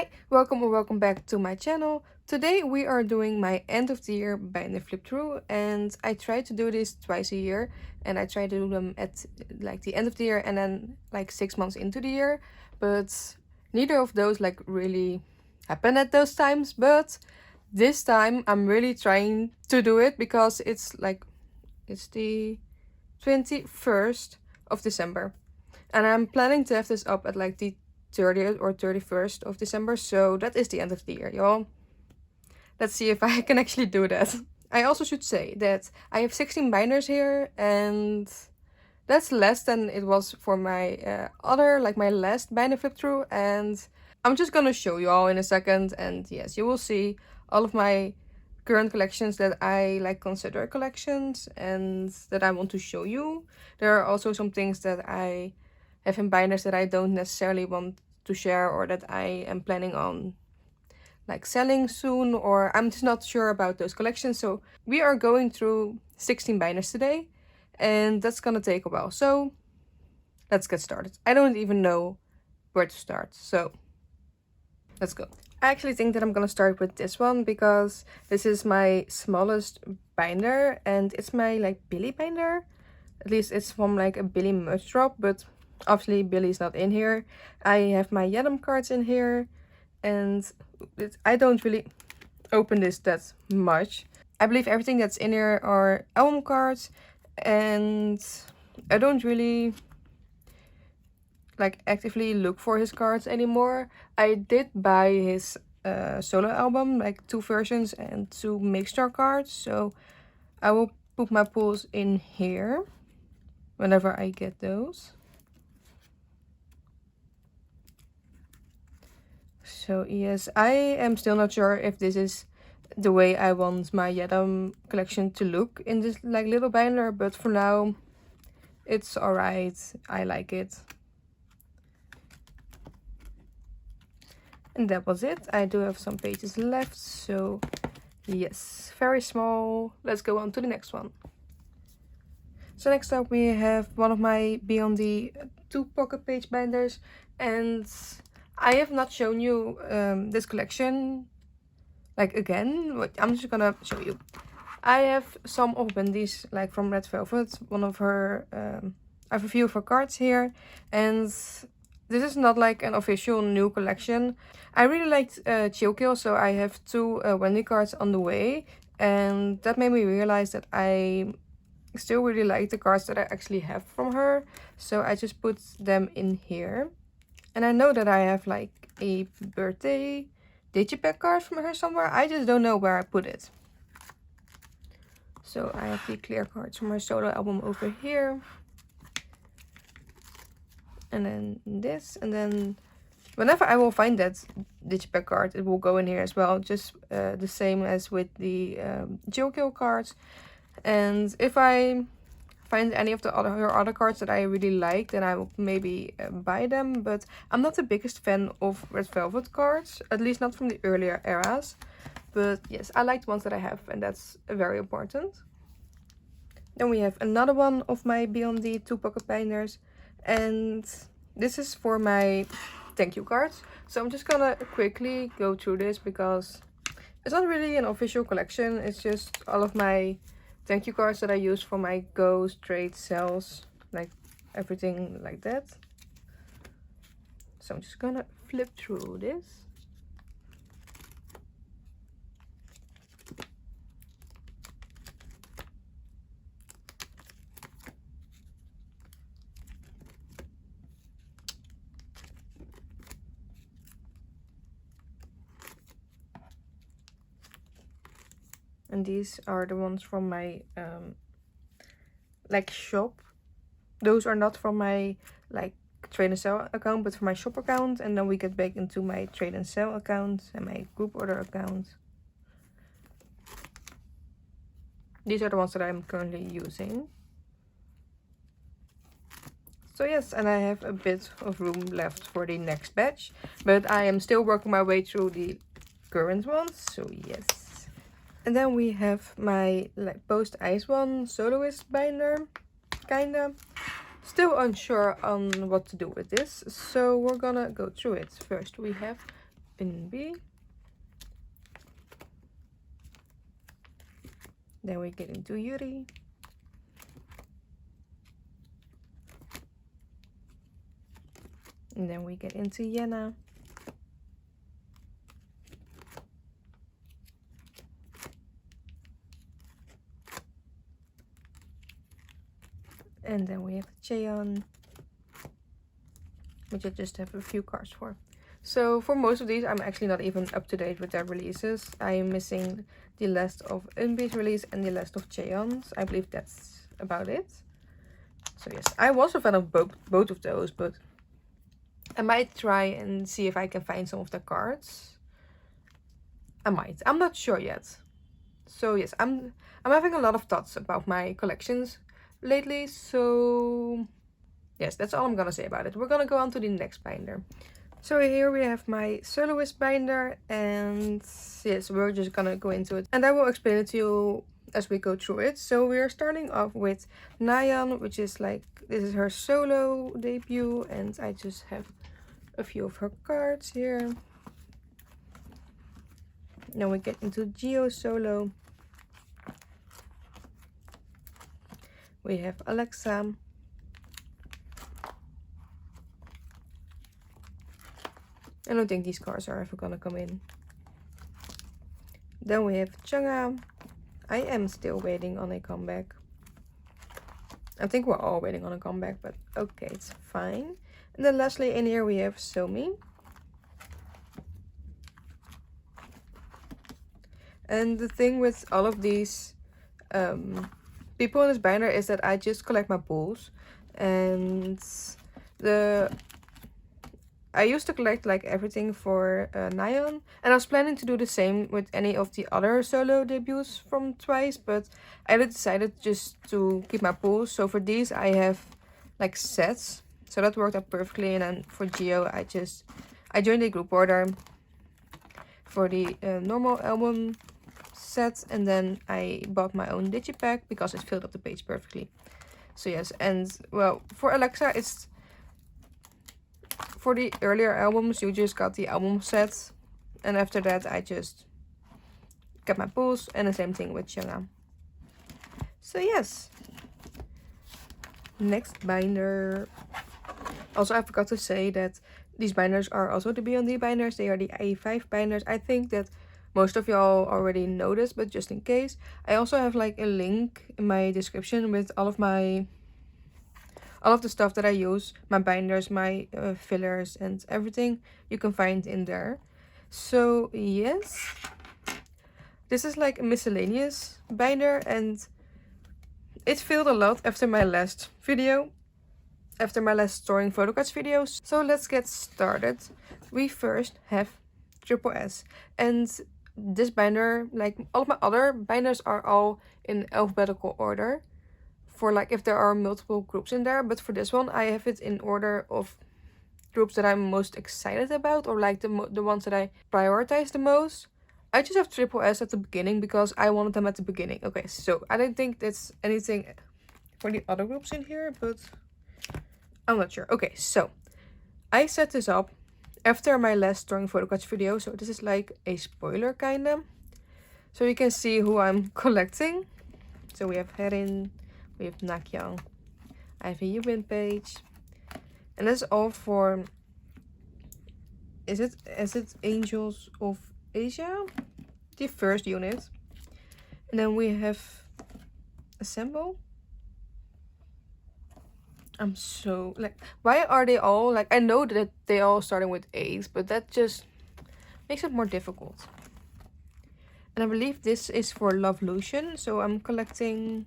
Hi, welcome or welcome back to my channel. Today we are doing my end of the year binder flip through, and I try to do this twice a year, and I try to do them at like the end of the year and then like 6 months into the year, but neither of those like really happen at those times. But this time I'm really trying to do it because it's the 21st of December, and I'm planning to have this up at like the 30th or 31st of December, so that is the end of the year, y'all. Let's see if I can actually do that. I also should say that I have 16 binders here, and that's less than it was for my my last binder flip through, and I'm just gonna show you all in a second, and yes, you will see all of my current collections that I like consider collections and that I want to show you. There are also some things that I have in binders that I don't necessarily want to share, or that I am planning on like selling soon, or I'm just not sure about those collections. So we are going through 16 binders today, and that's gonna take a while. So let's get started. I don't even know where to start, so let's go. I actually think that I'm gonna start with this one because this is my smallest binder, and it's my like billlie binder. At least it's from like a billlie merch drop, but obviously billie's not in here. I have my yedam cards in here, and I don't really open this that much. I believe everything that's in here are album cards, and I don't really like actively look for his cards anymore. I did buy his solo album, like 2 versions and 2 mixture cards, so I will put my pulls in here whenever I get those. So yes, I am still not sure if this is the way I want my yedam collection to look in this like little binder, but for now it's alright. I like it. And that was it. I do have some pages left, so yes, very small. Let's go on to the next one. So next up we have one of my Beyond 2 pocket page binders, and I have not shown you this collection like again. I'm just gonna show you. I have some of Wendy's like from Red Velvet, one of her I have a few of her cards here, and this is not like an official new collection. I really liked Chillkill, so I have 2 Wendy cards on the way, and that made me realize that I still really like the cards that I actually have from her, so I just put them in here. And I know that I have like a birthday digipack card from her somewhere. I just don't know where I put it. So I have the clear cards from her solo album over here. And then this. And then whenever I will find that digipack card, it will go in here as well. Just the same as with the Jihyo cards. And if I find any of her other cards that I really like, then I will maybe buy them. But I'm not the biggest fan of Red Velvet cards, at least not from the earlier eras. But yes, I like the ones that I have, and that's very important. Then we have another one of my Beyond 2 pocket binders, and this is for my thank you cards. So I'm just gonna quickly go through this because it's not really an official collection. It's just all of my thank you cards that I use for my goes, trades, sales, like everything like that. So I'm just gonna flip through this. And these are the ones from my like shop. Those are not from my like trade and sell account, but from my shop account, and then we get back into my trade and sell account and my group order account. These are the ones that I'm currently using. So yes, and I have a bit of room left for the next batch, but I am still working my way through the current ones, so yes. And then we have my like post ice one soloist binder, kinda. Still unsure on what to do with this, so we're gonna go through it. First we have eunne. Then we get into Yuri. And then we get into Yenna. And then we have Cheon, which I just have a few cards for. So for most of these, I'm actually not even up to date with their releases. I am missing the last of eunne's release and the last of Cheon's. I believe that's about it. So yes, I was a fan of both of those, but I might try and see if I can find some of the cards. I might. I'm not sure yet. So yes, I'm having a lot of thoughts about my collections lately. So yes, that's all I'm gonna say about it. We're gonna go on to the next binder. So here we have my soloist binder, and yes, we're just gonna go into it, and I will explain it to you as we go through it. So we are starting off with Nayeon, which is like, this is her solo debut, and I just have a few of her cards here. Then we get into Jihyo solo. We have Alexa. I don't think these cards are ever gonna come in. Then we have Chungha. I am still waiting on a comeback. I think we're all waiting on a comeback, but okay, it's fine. And then lastly in here we have Somi. And the thing with all of these people in this binder is that I just collect my pulls, and I used to collect like everything for Nayeon, and I was planning to do the same with any of the other solo debuts from ot5, but I decided just to keep my pulls. So for these I have like sets, so that worked out perfectly. And then for Jihyo I joined a group order for the normal album set, and then I bought my own digipack because it filled up the page perfectly. So yes, and well, for Alexa, it's for the earlier albums you just got the album set, and after that I just got my pulls, and the same thing with Chungha. So yes, next binder. Also, I forgot to say that these binders are also the B&D binders. They are the ot5 binders. I think that most of y'all already know this, but just in case, I also have like a link in my description with all of the stuff that I use, my binders, my fillers, and everything you can find in there. So yes, this is like a miscellaneous binder, and it filled a lot after my last video, after my last storing photo cards videos. So let's get started. We first have S, and this binder, like all of my other binders, are all in alphabetical order for like if there are multiple groups in there, but for this one I have it in order of groups that I'm most excited about, or like the ones that I prioritize the most. I just have S at the beginning because I wanted them at the beginning. Okay, so I don't think that's anything for the other groups in here, but I'm not sure. Okay, so I set this up after my last storing photo cards video, so this is like a spoiler kinda, so you can see who I'm collecting. So we have Herin, we have Nayeon, I have a Yubin page, and that's all for, is it Angels of Asia, the first unit. And then we have Assemble. I'm so like, why are they all like, I know that they all starting with A's, but that just makes it more difficult. And I believe this is for Love Lucian, so I'm collecting.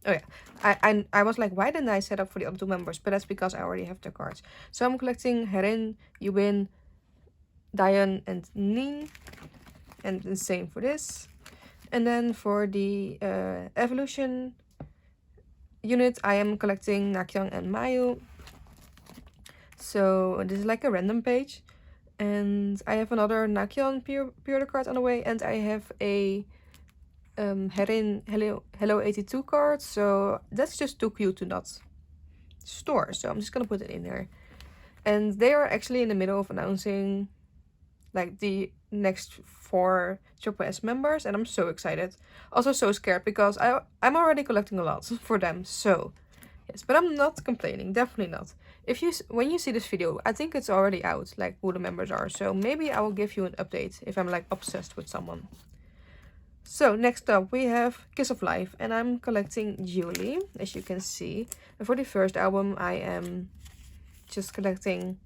Oh yeah, I was like, why didn't I set up for the other two members? But that's because I already have their cards. So I'm collecting Herin, Yubin, Daeon, and Nin, and the same for this. And then for the evolution unit, I am collecting Nayeon and Mayu. So this is like a random page, and I have another Nayeon pre-order card on the way, and I have a Herin Hello 82 card. So that's just too cute to not store, so I'm just gonna put it in there. And they are actually in the middle of announcing like the next 4 Triple S members, and I'm so excited. Also so scared because I'm already collecting a lot for them, so yes, but I'm not complaining, definitely not. When you see this video, I think it's already out, like who the members are, so maybe I will give you an update if I'm like obsessed with someone. So next up we have Kiss of Life, and I'm collecting Julie, as you can see. And for the first album I am just collecting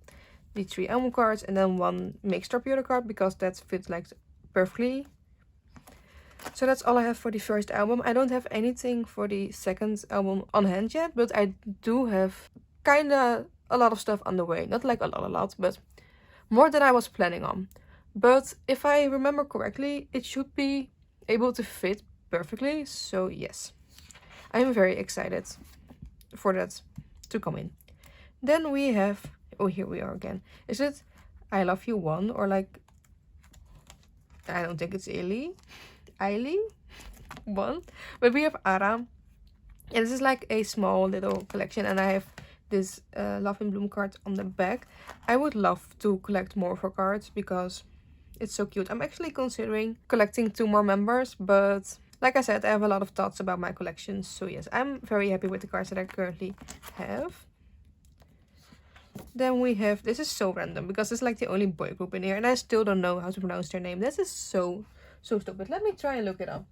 the 3 album cards and then 1 mixed torpedo card because that fits like perfectly. So that's all I have for the first album. I don't have anything for the second album on hand yet, but I do have kinda a lot of stuff on the way. Not like a lot, but more than I was planning on. But if I remember correctly, it should be able to fit perfectly. So yes, I am very excited for that to come in. Then we have, oh, here we are again. Is it I Love You 1 or like, I don't think it's Eiley 1, but we have Ara, and this is like a small little collection, and I have this Love in Bloom card on the back. I would love to collect more of her cards because it's so cute. I'm actually considering collecting 2 more members, but like I said, I have a lot of thoughts about my collection, so yes, I'm very happy with the cards that I currently have. Then we have, this is so random because it's like the only boy group in here, and I still don't know how to pronounce their name. This is so stupid. Let me try and look it up.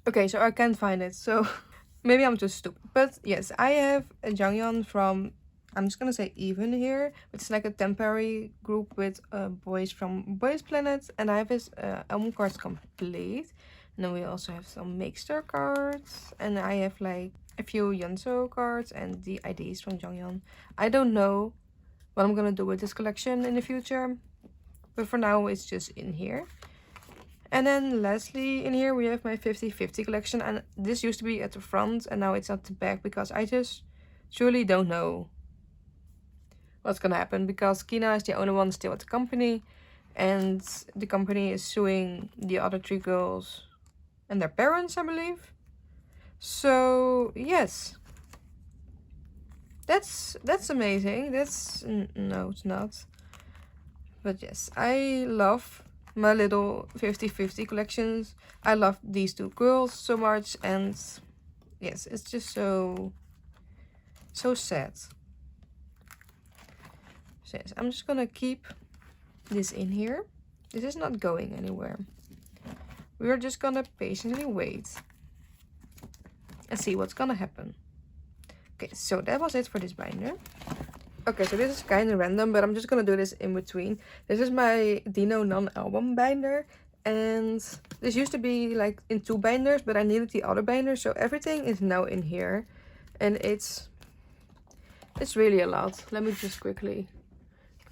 Okay, so I can't find it, so maybe I'm just stupid. But yes, I have a Jangyeon from, I'm just gonna say Even here. It's like a temporary group with boys from Boys Planet, and I have his album cards complete. And then we also have some Mixer cards, and I have like a few Yeonso cards and the IDs from Jangyeon. I don't know what I'm gonna do with this collection in the future, but for now it's just in here. And then lastly in here we have my 50/50 collection, and this used to be at the front and now it's at the back because I just truly don't know what's gonna happen, because Kina is the only one still at the company and the company is suing the other 3 girls and their parents, I believe. So yes, that's amazing. That's no, it's not. But yes, I love my little 50/50 collections. I love these 2 girls so much, and yes, it's just so sad. So yes, I'm just gonna keep this in here. This is not going anywhere. We're just gonna patiently wait and see what's gonna happen. Okay, so that was it for this binder. Okay, so this is kind of random, but I'm just gonna do this in between. This is my Dino non-album binder, and this used to be like in 2 binders, but I needed the other binder, so everything is now in here, and it's really a lot. Let me just quickly,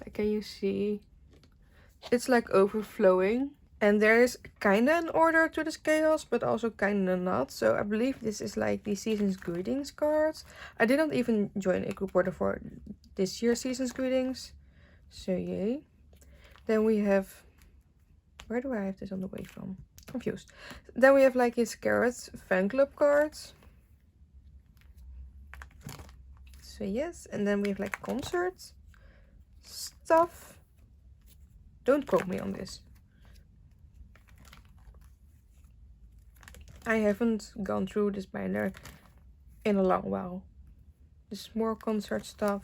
like, can you see? It's like overflowing, and there's kinda an order to this chaos, but also kinda not. So I believe this is like the Season's Greetings cards. I didn't even join a group order for this year's Season's Greetings, so yay. Then we have, where do I have this on the way from? Confused. Then we have like his Carrot fan club cards. So yes, and then we have like concert stuff. Don't quote me on this. I haven't gone through this binder in a long while. There's more concert stuff.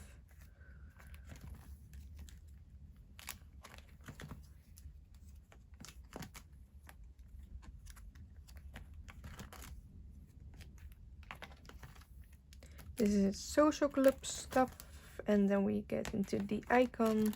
This is social club stuff, and then we get into the icon.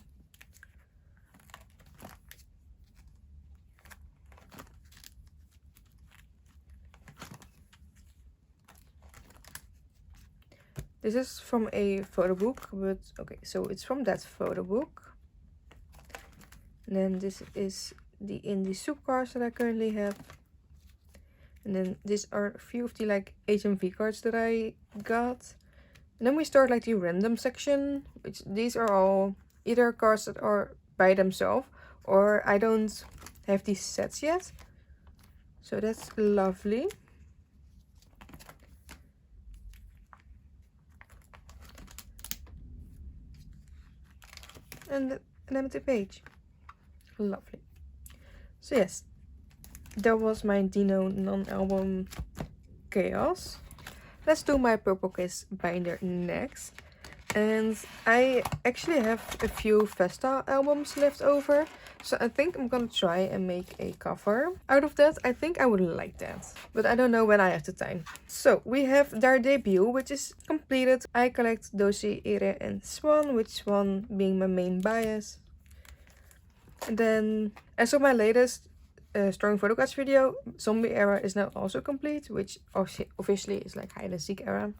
This is from a photo book, but okay, so it's from that photo book. And then this is the indie soup cards that I currently have. And then these are a few of the like HMV cards that I got. And then we start like the random section, which these are all either cards that are by themselves, or I don't have these sets yet. So that's lovely. and an empty page. Lovely. So yes, that was my Dino non-album chaos. Let's do my Purple Kiss binder next. And I actually have a few Festa albums left over, so I think I'm gonna try and make a cover out of that. I think I would like that, but I don't know when I have the time. So we have their debut, which is completed. I collect Doshi, Ire, and Swan, with Swan being my main bias. And then, as of my latest Strong Photo Cards video, Zombie Era is now also complete, which officially is like hide and seek era.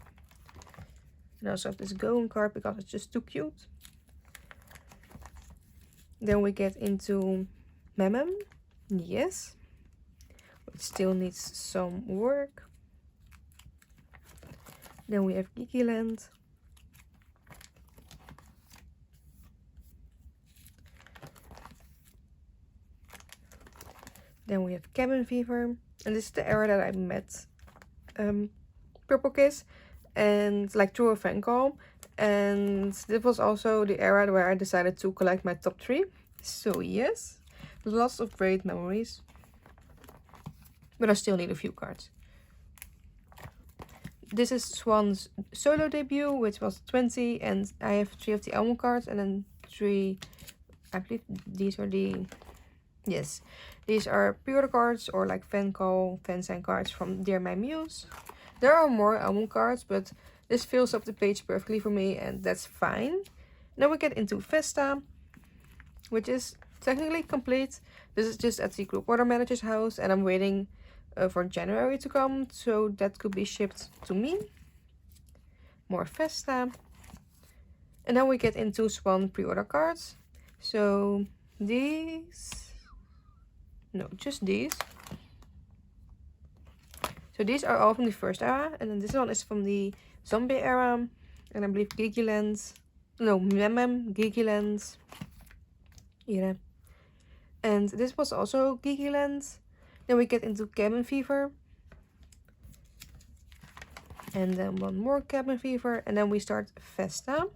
And I also have this Going card because it's just too cute. Then we get into Memem, yes, which still needs some work. Then we have Geeky Land. Then we have Cabin Fever, and this is the era that I met Purple Kiss, and like through a fan call, and this was also the era where I decided to collect my top 3. So yes, lots of great memories, but I still need a few cards. This is Swan's solo debut, which was 20, and I have 3 of the album cards, and then 3, I believe these are the, yes, these are pre-order cards or like fan call, fan sign cards from Dear My Muse. There are more album cards, but this fills up the page perfectly for me, and that's fine. Now we get into Festa, which is technically complete. This is just at the group order manager's house, and I'm waiting for January to come, so that could be shipped to me. More Festa. And then we get into Swan pre-order cards. So these, no, just these. So these are all from the first era, and then this one is from the Zombie era, and I believe Geeky Lands, no, Memem, Geeky Lands, yeah. And this was also Geeky Lands. Then we get into Cabin Fever, and then one more Cabin Fever, and then we start Festa.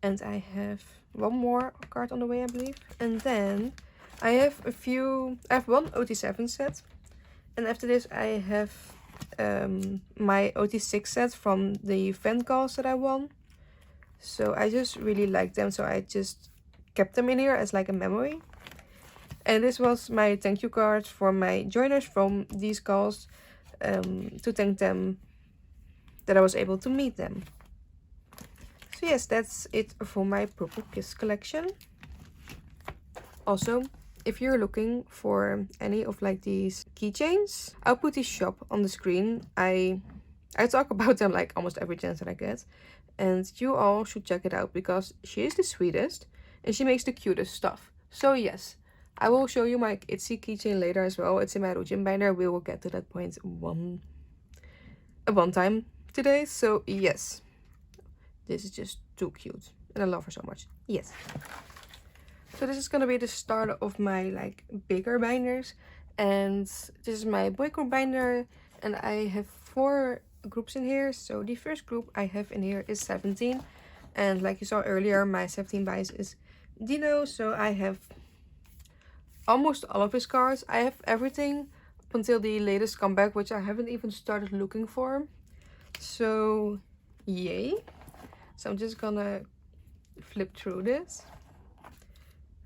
And I have one more card on the way, I believe. And then I have one ot7 set. And after this I have my ot6 set from the fan calls that I won. So I just really like them, so I just kept them in here as like a memory. And this was my thank you card for my joiners from these calls, to thank them that I was able to meet them. So yes, that's it for my Purple Kiss collection. Also, if you're looking for any of like these keychains, I'll put the shop on the screen. I talk about them like almost every chance that I get, and you all should check it out because she is the sweetest and she makes the cutest stuff. So yes, I will show you my itzy keychain later as well. It's in my ryujin binder. We will get to that point one time today. So yes, this is just too cute and I love her so much. Yes. So this is gonna be the start of my like bigger binders, and this is my boy group binder, and I have 4 groups in here. So the first group I have in here is 17, and like you saw earlier, my 17 bias is Dino, so I have almost all of his cards. I have everything up until the latest comeback, which I haven't even started looking for. So yay. So I'm just gonna flip through this.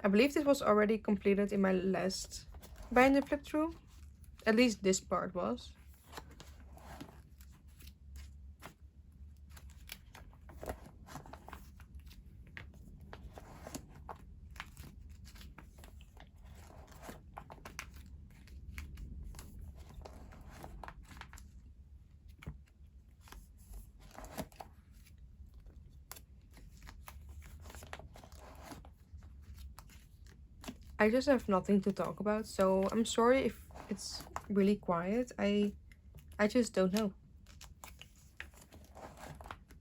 I believe this was already completed in my last binder flip through. At least this part was. I just have nothing to talk about, so I'm sorry if it's really quiet. I just don't know.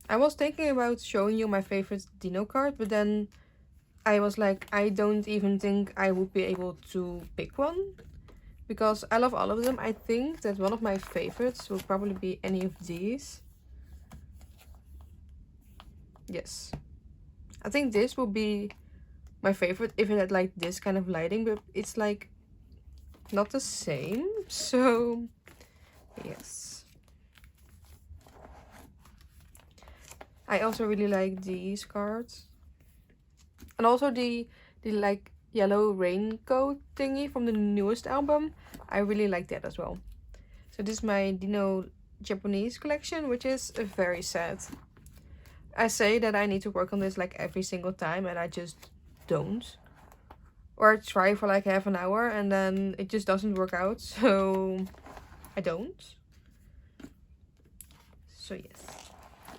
I was thinking about showing you my favorite Dino card, but then I was like, I don't even think I would be able to pick one, because I love all of them. I think that one of my favorites will probably be any of these. Yes. I think this will be my favorite if it had like this kind of lighting, but it's like not the same. So yes, I also really like these cards, and also the like yellow raincoat thingy from the newest album. I really like that as well. So this is my Dino Japanese collection, which is very sad. I say that I need to work on this like every single time, and I just don't. Or I try for like half an hour and then it just doesn't work out, so I don't. So yes.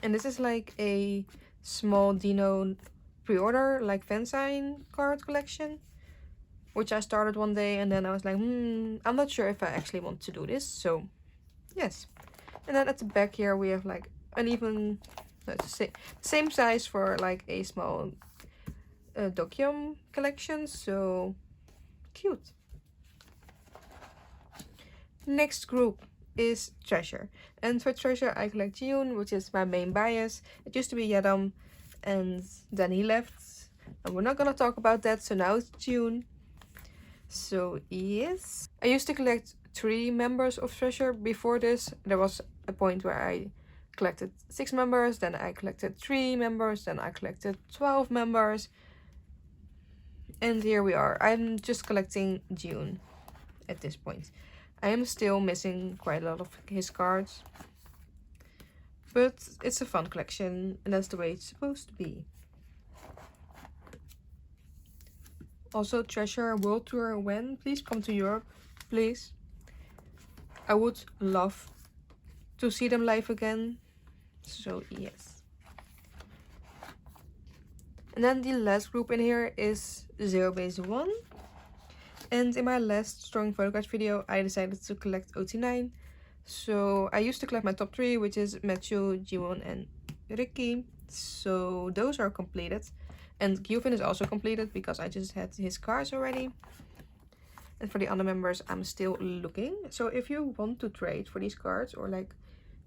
And this is like a small Dino pre-order, like fansign card collection, which I started one day, and then I was like, I'm not sure if I actually want to do this, so yes. And then at the back here we have like uneven, same size for like a small Dokyeom collection, so cute. Next group is Treasure, and for Treasure I collect Jihyo, which is my main bias. It used to be Yedam, and then he left, and we're not gonna talk about that, so now it's Jihyo. So yes, I used to collect 3 members of Treasure. Before this there was a point where I collected 6 members, then I collected 3 members, then I collected 12 members, and here we are. I'm just collecting Jihyo at this point. I am still missing quite a lot of his cards, but it's a fun collection and that's the way it's supposed to be. Also, Treasure World Tour, when? Please come to Europe, please. I would love to see them live again, so yes. And then the last group in here is zerobaseone. And in my last Strong Photo Cards video, I decided to collect ot9. So I used to collect my top 3, which is Matthew, Jiwon, and Ricky. So those are completed. And Gyufin is also completed because I just had his cards already. And for the other members, I'm still looking. So if you want to trade for these cards, or like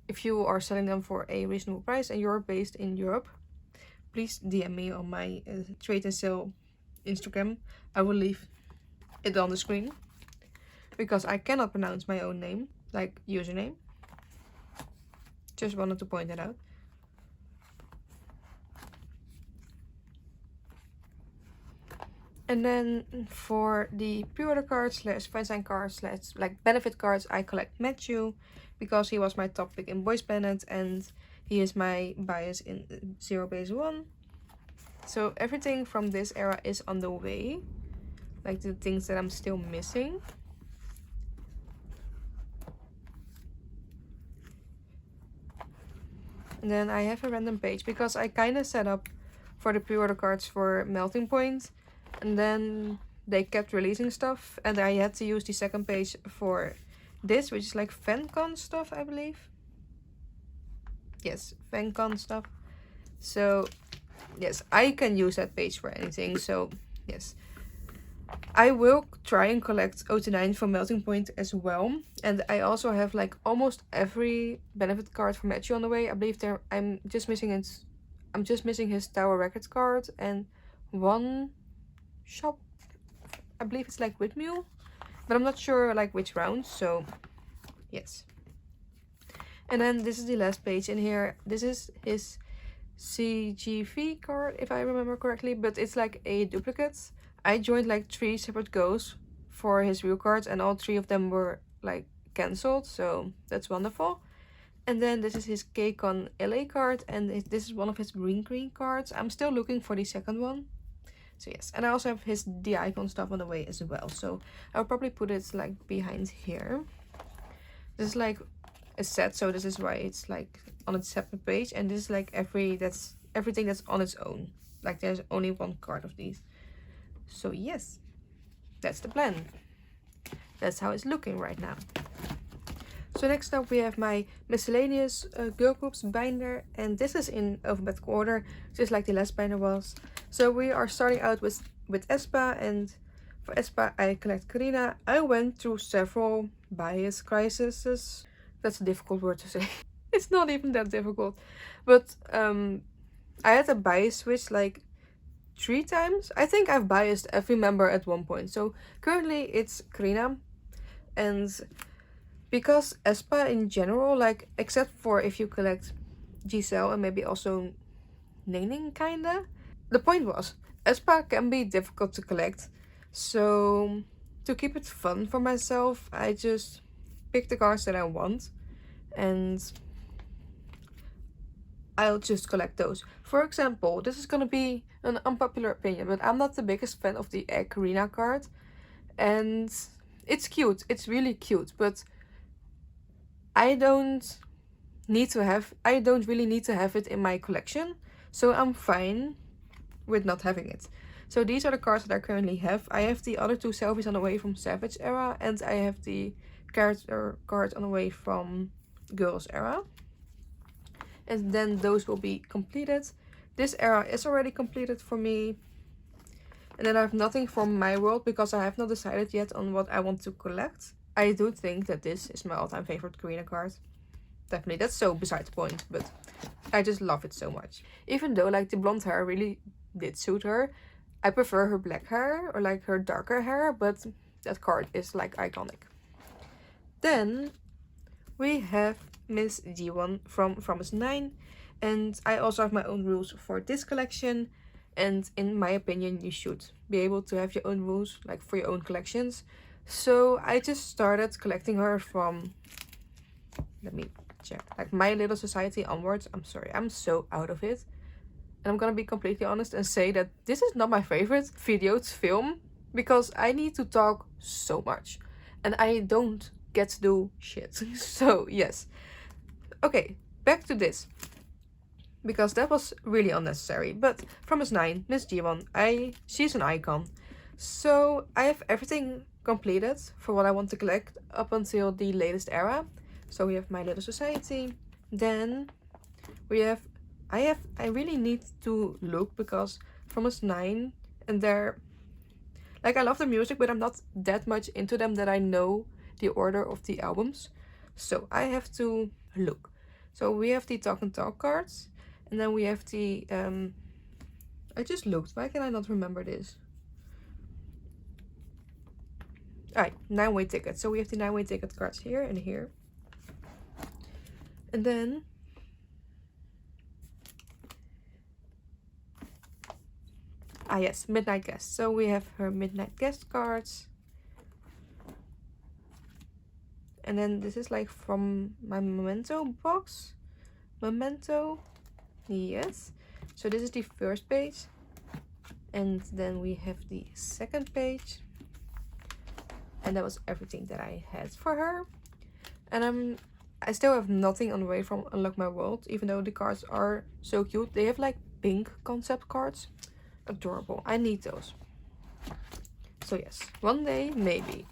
if you are selling them for a reasonable price and you're based in Europe, please DM me on my trade and sale Instagram. I will leave it on the screen because I cannot pronounce my own name, like username. Just wanted to point that out. And then for the pre-order cards slash fansign cards slash like benefit cards, I collect Matthew because he was my top pick in Boys Planet and he is my bias in zerobaseone. So everything from this era is on the way, like the things that I'm still missing. And then I have a random page because I kind of set up for the pre-order cards for Melting Point, and then they kept releasing stuff and I had to use the second page for this, which is like FanCon stuff, I believe. Yes, FanCon stuff. So yes, I can use that page for anything, so yes. I will try and collect ot9 from Melting Point as well. And I also have like almost every benefit card from Matthew on the way. I believe I'm just missing his Tower Records card and one shop. I believe it's like Windmill, but I'm not sure like which round, so yes. And then this is the last page in here. This is his CGV card, if I remember correctly, but it's like a duplicate. I joined like 3 separate goes for his real cards and all 3 of them were like cancelled, so that's wonderful. And then this is his KCON LA card, and this is one of his green cards. I'm still looking for the second one. So yes, and I also have his the icon stuff on the way as well, so I'll probably put it like behind here. This is like a set, so this is why it's like on a separate page, and this is like everything that's on its own, like there's only one card of these. So yes, that's the plan. That's how it's looking right now. So next up we have my miscellaneous girl groups binder, and this is in alphabetical order, just like the last binder was. So we are starting out with aespa, and for aespa I collect Karina. I went through several bias crises. That's a difficult word to say. It's not even that difficult, but I had a bias switch like 3 times. I think I've biased every member at one point. So currently it's Karina, and because aespa in general, like except for if you collect Giselle and maybe also Naning kinda. The point was, aespa can be difficult to collect, so to keep it fun for myself, I just pick the cards that I want and I'll just collect those. For example, this is gonna be an unpopular opinion, but I'm not the biggest fan of the Egg Karina card, and it's cute, it's really cute, but I don't really need to have it in my collection, so I'm fine with not having it. So these are the cards that I currently have. I have the other two selfies on the way from Savage era, and I have the character card on the way from Girls era. And then those will be completed. This era is already completed for me. And then I have nothing from my world because I have not decided yet on what I want to collect. I do think that this is my all-time favorite Karina card. Definitely, that's so beside the point, but I just love it so much. Even though like the blonde hair really did suit her, I prefer her black hair or like her darker hair, but that card is like iconic. Then we have Miss G1 from ot9, and I also have my own rules for this collection, and in my opinion you should be able to have your own rules like for your own collections. So I just started collecting her from, let me check, like My Little Society onwards. I'm sorry, I'm so out of it. And I'm gonna be completely honest and say that this is not my favorite video to film because I need to talk so much and I don't get to do shit. So yes. Okay, back to this, because that was really unnecessary. But from ot9, Miss G1, she's an icon. So I have everything completed for what I want to collect up until the latest era. So we have My Little Society. Then we have, I really need to look because from ot9, and they're like, I love the music, but I'm not that much into them that I know the order of the albums. So I have to look. So we have the Talk and Talk cards, and then we have the I just looked, why can I not remember this? Alright, 9-way tickets. So we have the 9-way ticket cards here and here. And then yes, Midnight Guest. So we have her Midnight Guest cards. And then this is like from my memento box. Memento. Yes. So this is the first page. And then we have the second page. And that was everything that I had for her. And I still have nothing on the way from Unlock My World, even though the cards are so cute. They have like pink concept cards. Adorable. I need those. So yes, one day maybe.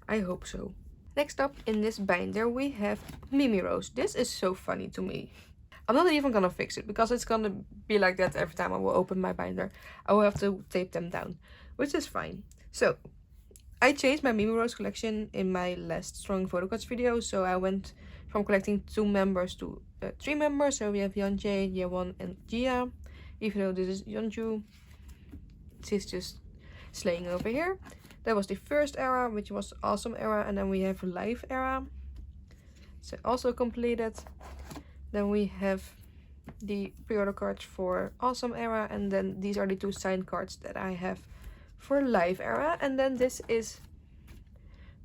I hope so. Next up in this binder we have Mimiirose. This is so funny to me. I'm not even gonna fix it because it's gonna be like that every time I will open my binder. I will have to tape them down, which is fine. So I changed my Mimiirose collection in my last Strong Photo Cards video. So I went from collecting 2 members to 3 members. So we have Yeonjae, Yeon, and Jihyo. Even though this is Yeonju, she's just slaying over here. That was the first era, which was Awesome era, and then we have Live era. So also completed. Then we have the pre-order cards for Awesome era, and then these are the 2 signed cards that I have for Live era. And then this is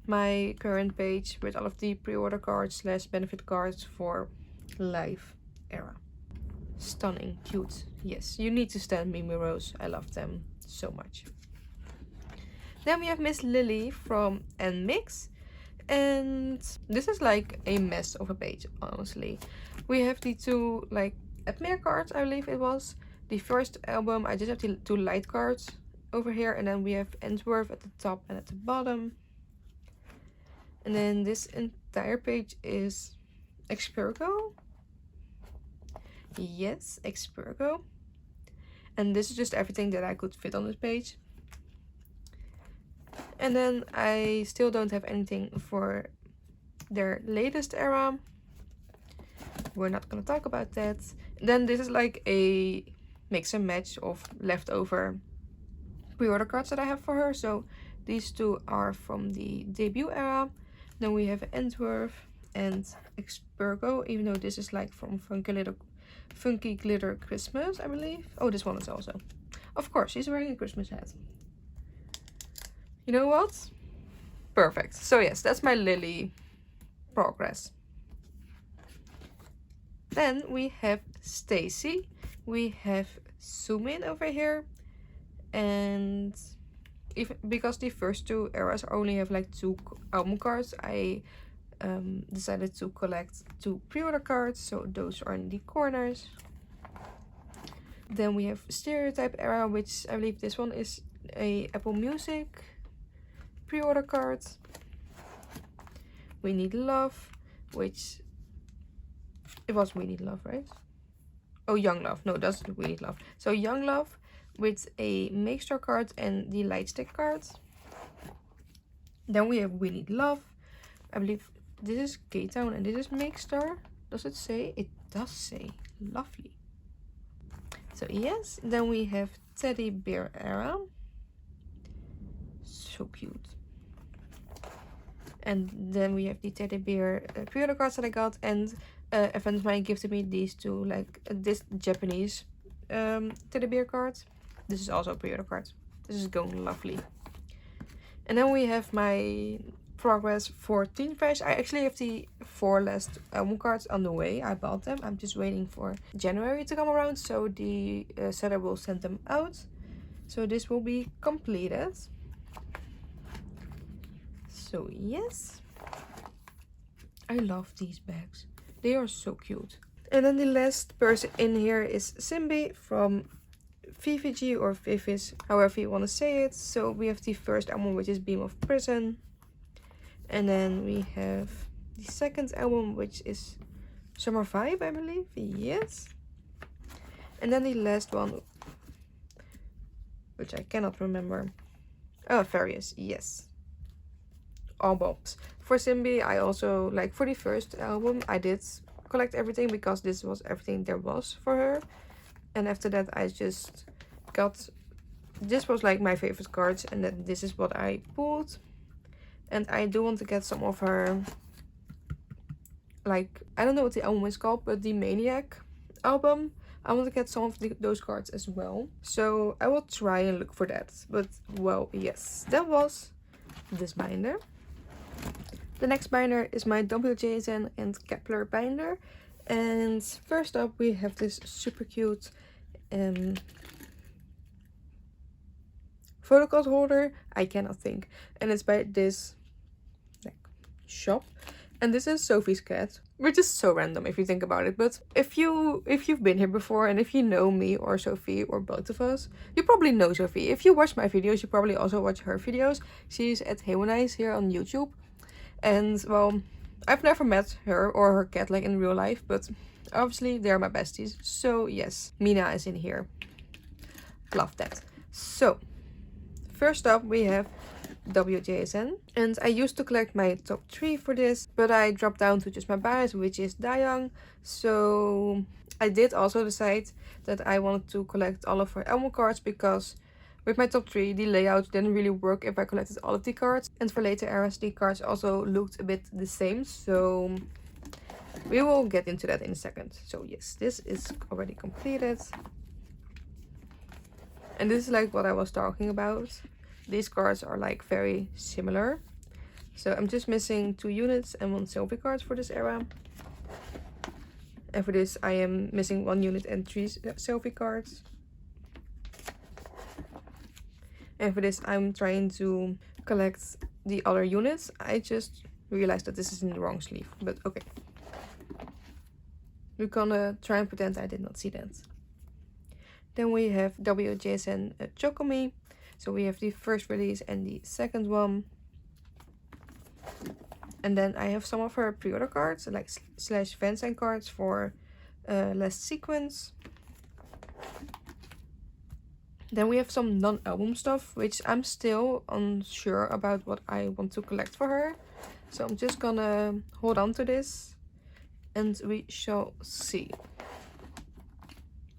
my current page with all of the pre-order cards / benefit cards for Live era. Stunning, cute. Yes, you need to stand Mimiirose. I love them so much. Then we have Miss Lily from nmixx, and this is like a mess of a page, honestly. We have the 2 like Admire cards, I believe it was. The first album, I just have the 2 light cards over here, and then we have Ensworth at the top and at the bottom. And then this entire page is Expurgo. Yes, Expurgo. And this is just everything that I could fit on this page. And then I still don't have anything for their latest era. We're not gonna talk about that. Then this is like a mix and match of leftover pre-order cards that I have for her. So these two are from the debut era. Then we have Antwerp and Expergo, even though this is like from Funky Glitter Christmas, I believe. Oh, this one is also. Of course, she's wearing a Christmas hat. You know what? Perfect. So yes, that's my Lily progress. Then we have Stacy. We have Sumin over here. And even because the first two eras only have like 2 album cards, I decided to collect 2 pre-order cards. So those are in the corners. Then we have Stereotype era, which I believe this one is a Apple Music pre-order card. We Need Love, which it was We Need Love, right? Oh, Young Love. No, that's We Need Love. So Young Love with a mixture card and the light stick cards. Then we have We Need Love. I believe this is K-Town and this is Mixstar. Does it say? It does say. Lovely. So yes, then we have Teddy Bear era. So cute. And then we have the Teddy Bear pre-order cards that I got, and evnne gifted me these two, like this Japanese Teddy Bear card. This is also a pre-order card. This is going lovely. And then we have my progress for Teen Fresh. I actually have the 4 last album cards on the way. I bought them. I'm just waiting for January to come around, so the seller will send them out. So this will be completed. So yes, I love these bags. They are so cute. And then the last person in here is Simbi from VVG or viviz, however you want to say it. So we have the first album, which is Beam of Prison. And then we have the second album, which is Summer Vibe, I believe. Yes. And then the last one, which I cannot remember. Oh, Various. Yes. All pobs. For Simbi, I also, like for the first album, I did collect everything because this was everything there was for her. And after that, I just got, this was like my favorite cards, and then this is what I pulled. And I do want to get some of her, like, I don't know what the album is called, but the Maniac album. I want to get some of those cards as well. So I will try and look for that. But, well, yes, that was this binder. The next binder is my wjsn and Kepler binder. And first up, we have this super cute photo card holder. I cannot think. And it's by this shop, and this is Sophie's cat, which is so random if you think about it. But if you've been here before, and if you know me or Sophie or both of us, you probably know Sophie. If you watch my videos, you probably also watch her videos. She's at hehe here on YouTube. And well, I've never met her or her cat like in real life, but obviously they're my besties. So yes, Mina is in here. Love that. So first up, we have wjsn, and I used to collect my top 3 for this, but I dropped down to just my bias, which is Dayoung. So I did also decide that I wanted to collect all of her album cards, because with my top 3 the layout didn't really work if I collected all of the cards, and for later eras the cards also looked a bit the same. So we will get into that in a second. So yes, this is already completed, and this is like what I was talking about. These cards are like very similar. So I'm just missing 2 units and 1 selfie card for this era. And for this I am missing 1 unit and 3 selfie cards. And for this I'm trying to collect the other units. I just realized that this is in the wrong sleeve, but okay. We're gonna try and pretend I did not see that. Then we have wjsn Chocomi. So we have the first release and the second one. And then I have some of her pre-order cards, like slash fansign cards for Last Sequence. Then we have some non-album stuff, which I'm still unsure about what I want to collect for her. So I'm just gonna hold on to this and we shall see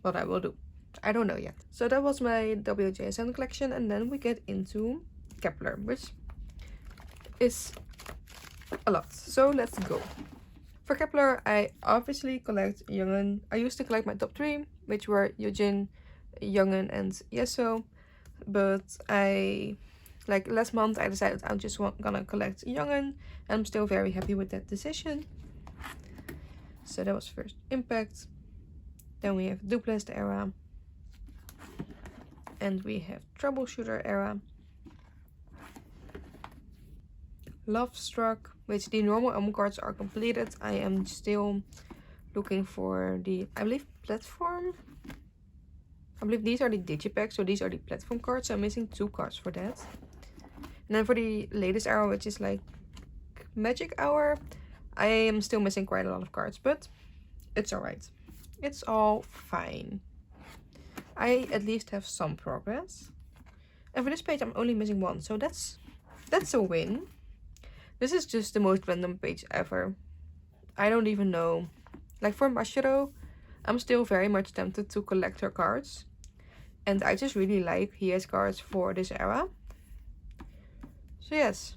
what I will do. I don't know yet. So that was my wjsn collection, and then we get into Kepler, which is a lot. So let's go. For Kepler, I obviously collect Youngin. I used to collect my top 3, which were Ryujin, Youngin, and Yeso. But like last month, I decided I'm just gonna collect Youngin, and I'm still very happy with that decision. So that was first Impact. Then we have Dupless era. And we have Troubleshooter era. Love Struck, which the normal album cards are completed. I am still looking for the, I believe, platform. I believe these are the digipacks, so these are the platform cards. So I'm missing 2 cards for that. And then for the latest hour, which is like Magic Hour, I am still missing quite a lot of cards, but it's alright. It's all fine. I at least have some progress. And for this page, I'm only missing 1, so that's a win. This is just the most random page ever. I don't even know. Like for Mashiro, I'm still very much tempted to collect her cards. And I just really like hehe's cards for this era. So yes,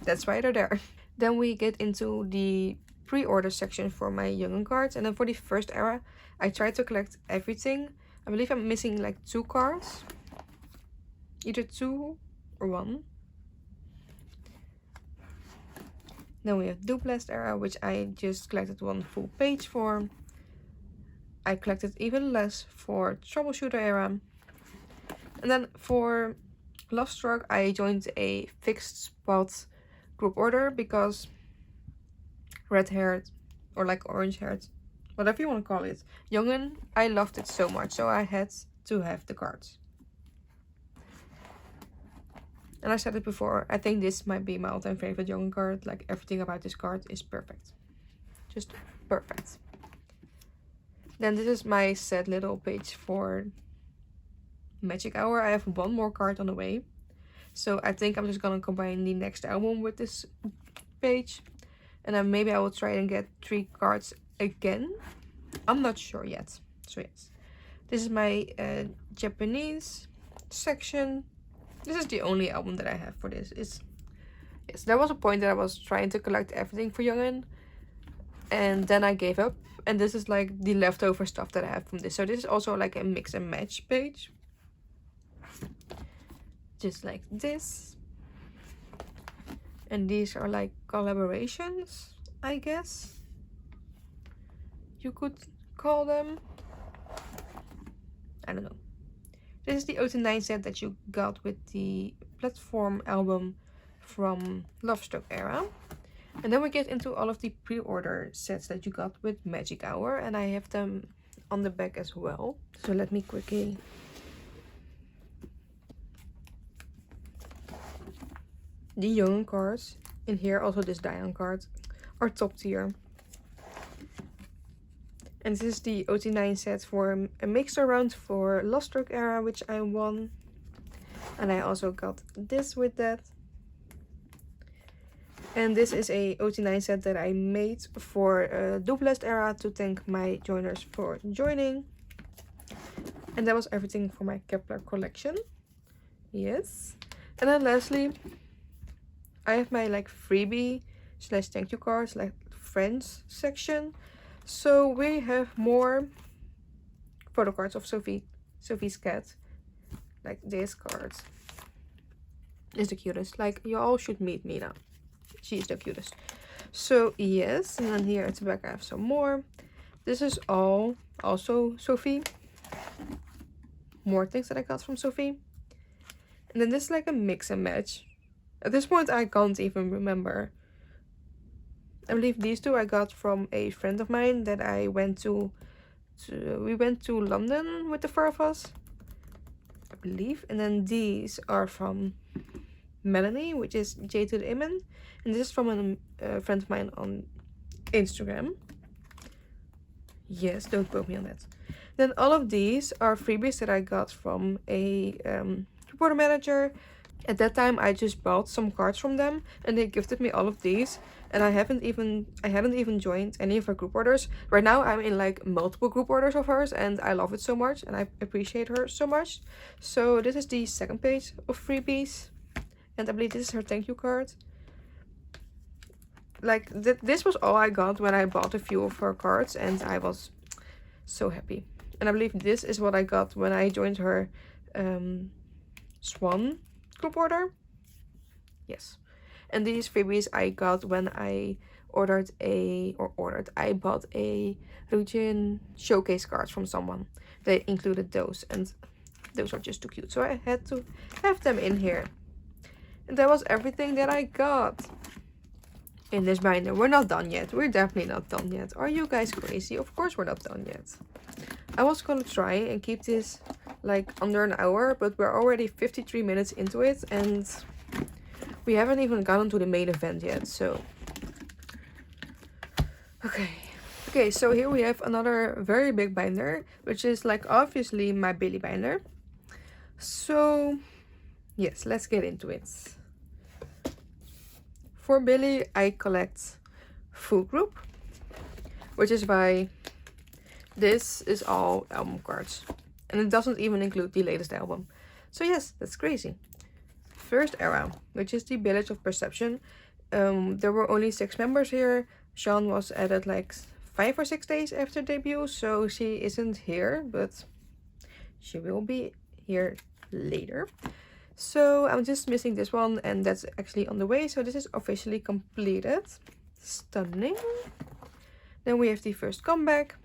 that's why they're there. Then we get into the pre-order section for my Youngin cards. And then for the first era, I tried to collect everything. I believe I'm missing like 2 cards. Either 2 or 1. Then we have Dupless era, which I just collected 1 full page for. I collected even less for Troubleshooter era. And then for Love Struck, I joined a fixed spot group order because red-haired, or like orange-haired, whatever you want to call it, Youngin, I loved it so much, so I had to have the cards. And I said it before, I think this might be my all-time favorite Youngin card. Like everything about this card is perfect. Just perfect. Then this is my sad little page for Magic Hour. I have 1 more card on the way. So I think I'm just gonna combine the next album with this page. And then maybe I will try and get 3 cards again. I'm not sure yet. So yes. This is my Japanese section. This is the only album that I have for this. Yes, there was a point that I was trying to collect everything for Youngin, and then I gave up. And this is like the leftover stuff that I have from this. So this is also like a mix and match page. Just like this. And these are like collaborations, I guess you could call them. I don't know. This is the ot9 set that you got with the platform album from Love Struck era. And then we get into all of the pre-order sets that you got with Magic Hour. And I have them on the back as well. So let me quickly... The Youngin cards in here, also this Dion card, are top tier. And this is the ot9 set for a mixer round for Love Struck era, which I won. And I also got this with that. And this is a ot9 set that I made for Dupless era to thank my joiners for joining. And that was everything for my Kepler collection. Yes. And then lastly, I have my like freebie / thank you cards, like friends section. So we have more photo cards of Sophie's cat. Like this card is the cutest. Like you all should meet Mina. She is the cutest. So yes, and then here at the back I have some more. This is all also Sophie. More things that I got from Sophie. And then this is like a mix and match. At this point I can't even remember. I believe these 2 I got from a friend of mine that I went to we went to London with the 4 of us, I believe. And then these are from Melanie, which is J to the Iman. And this is from a friend of mine on Instagram. Yes, don't quote me on that. Then all of these are freebies that I got from a reporter manager. At that time, I just bought some cards from them, and they gifted me all of these. And I hadn't even joined any of her group orders. Right now, I'm in like multiple group orders of hers, and I love it so much, and I appreciate her so much. So this is the second page of freebies, and I believe this is her thank you card. Like this was all I got when I bought a few of her cards, and I was so happy. And I believe this is what I got when I joined her Swan group order. Yes. And these freebies I got when I bought a ryujin showcase cards from someone. They included those, and those are just too cute, so I had to have them in here. And that was everything that I got in this binder. We're not done yet. We're definitely not done yet. Are you guys crazy? Of course we're not done yet. I was gonna try and keep this like under an hour, but we're already 53 minutes into it, and we haven't even gotten to the main event yet, so okay, so here we have another very big binder, which is like obviously my billlie binder. So yes, let's get into it. For billlie, I collect full group, which is why this is all album cards, and it doesn't even include the latest album. So yes, that's crazy. First era, which is the Village of Perception. There were only 6 members here. Sean was added like 5 or 6 days after debut, so she isn't here, but she will be here later. So I'm just missing this one, and that's actually on the way. So this is officially completed. Stunning. Then we have the first comeback.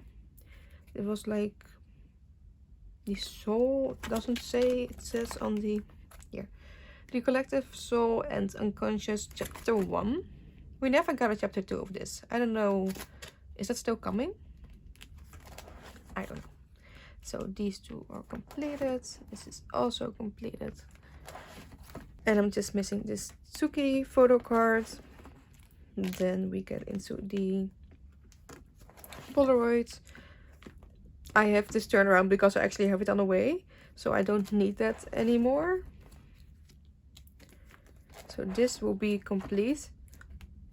It was like the soul doesn't say, it says on the here. The Collective Soul and Unconscious Chapter 1. We never got a Chapter 2 of this. I don't know. Is that still coming? I don't know. So these two are completed. This is also completed. And I'm just missing this Tsuki photo card. Then we get into the Polaroid. I have this turnaround because I actually have it on the way. So I don't need that anymore. So this will be complete,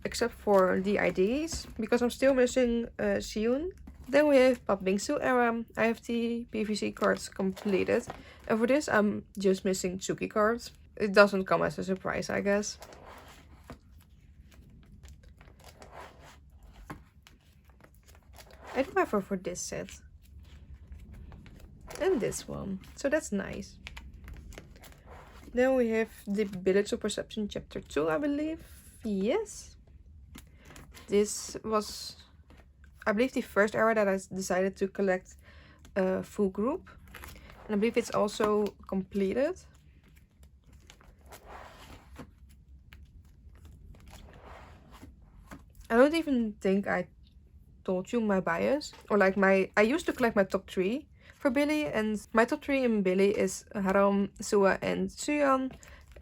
except for the IDs, because I'm still missing Seon. Then we have Pop Bingsu era. I have the PVC cards completed. And for this, I'm just missing Tsuki cards. It doesn't come as a surprise, I guess. I do have her for this set. And this one. So that's nice. Then we have the Village of Perception Chapter 2, I believe. Yes. This was, I believe, the first era that I decided to collect a full group. And I believe it's also completed. I don't even think I told you my bias. Or like I used to collect my top 3 for billlie, and my top 3 in billlie is Haram, Sua, and Suyeon.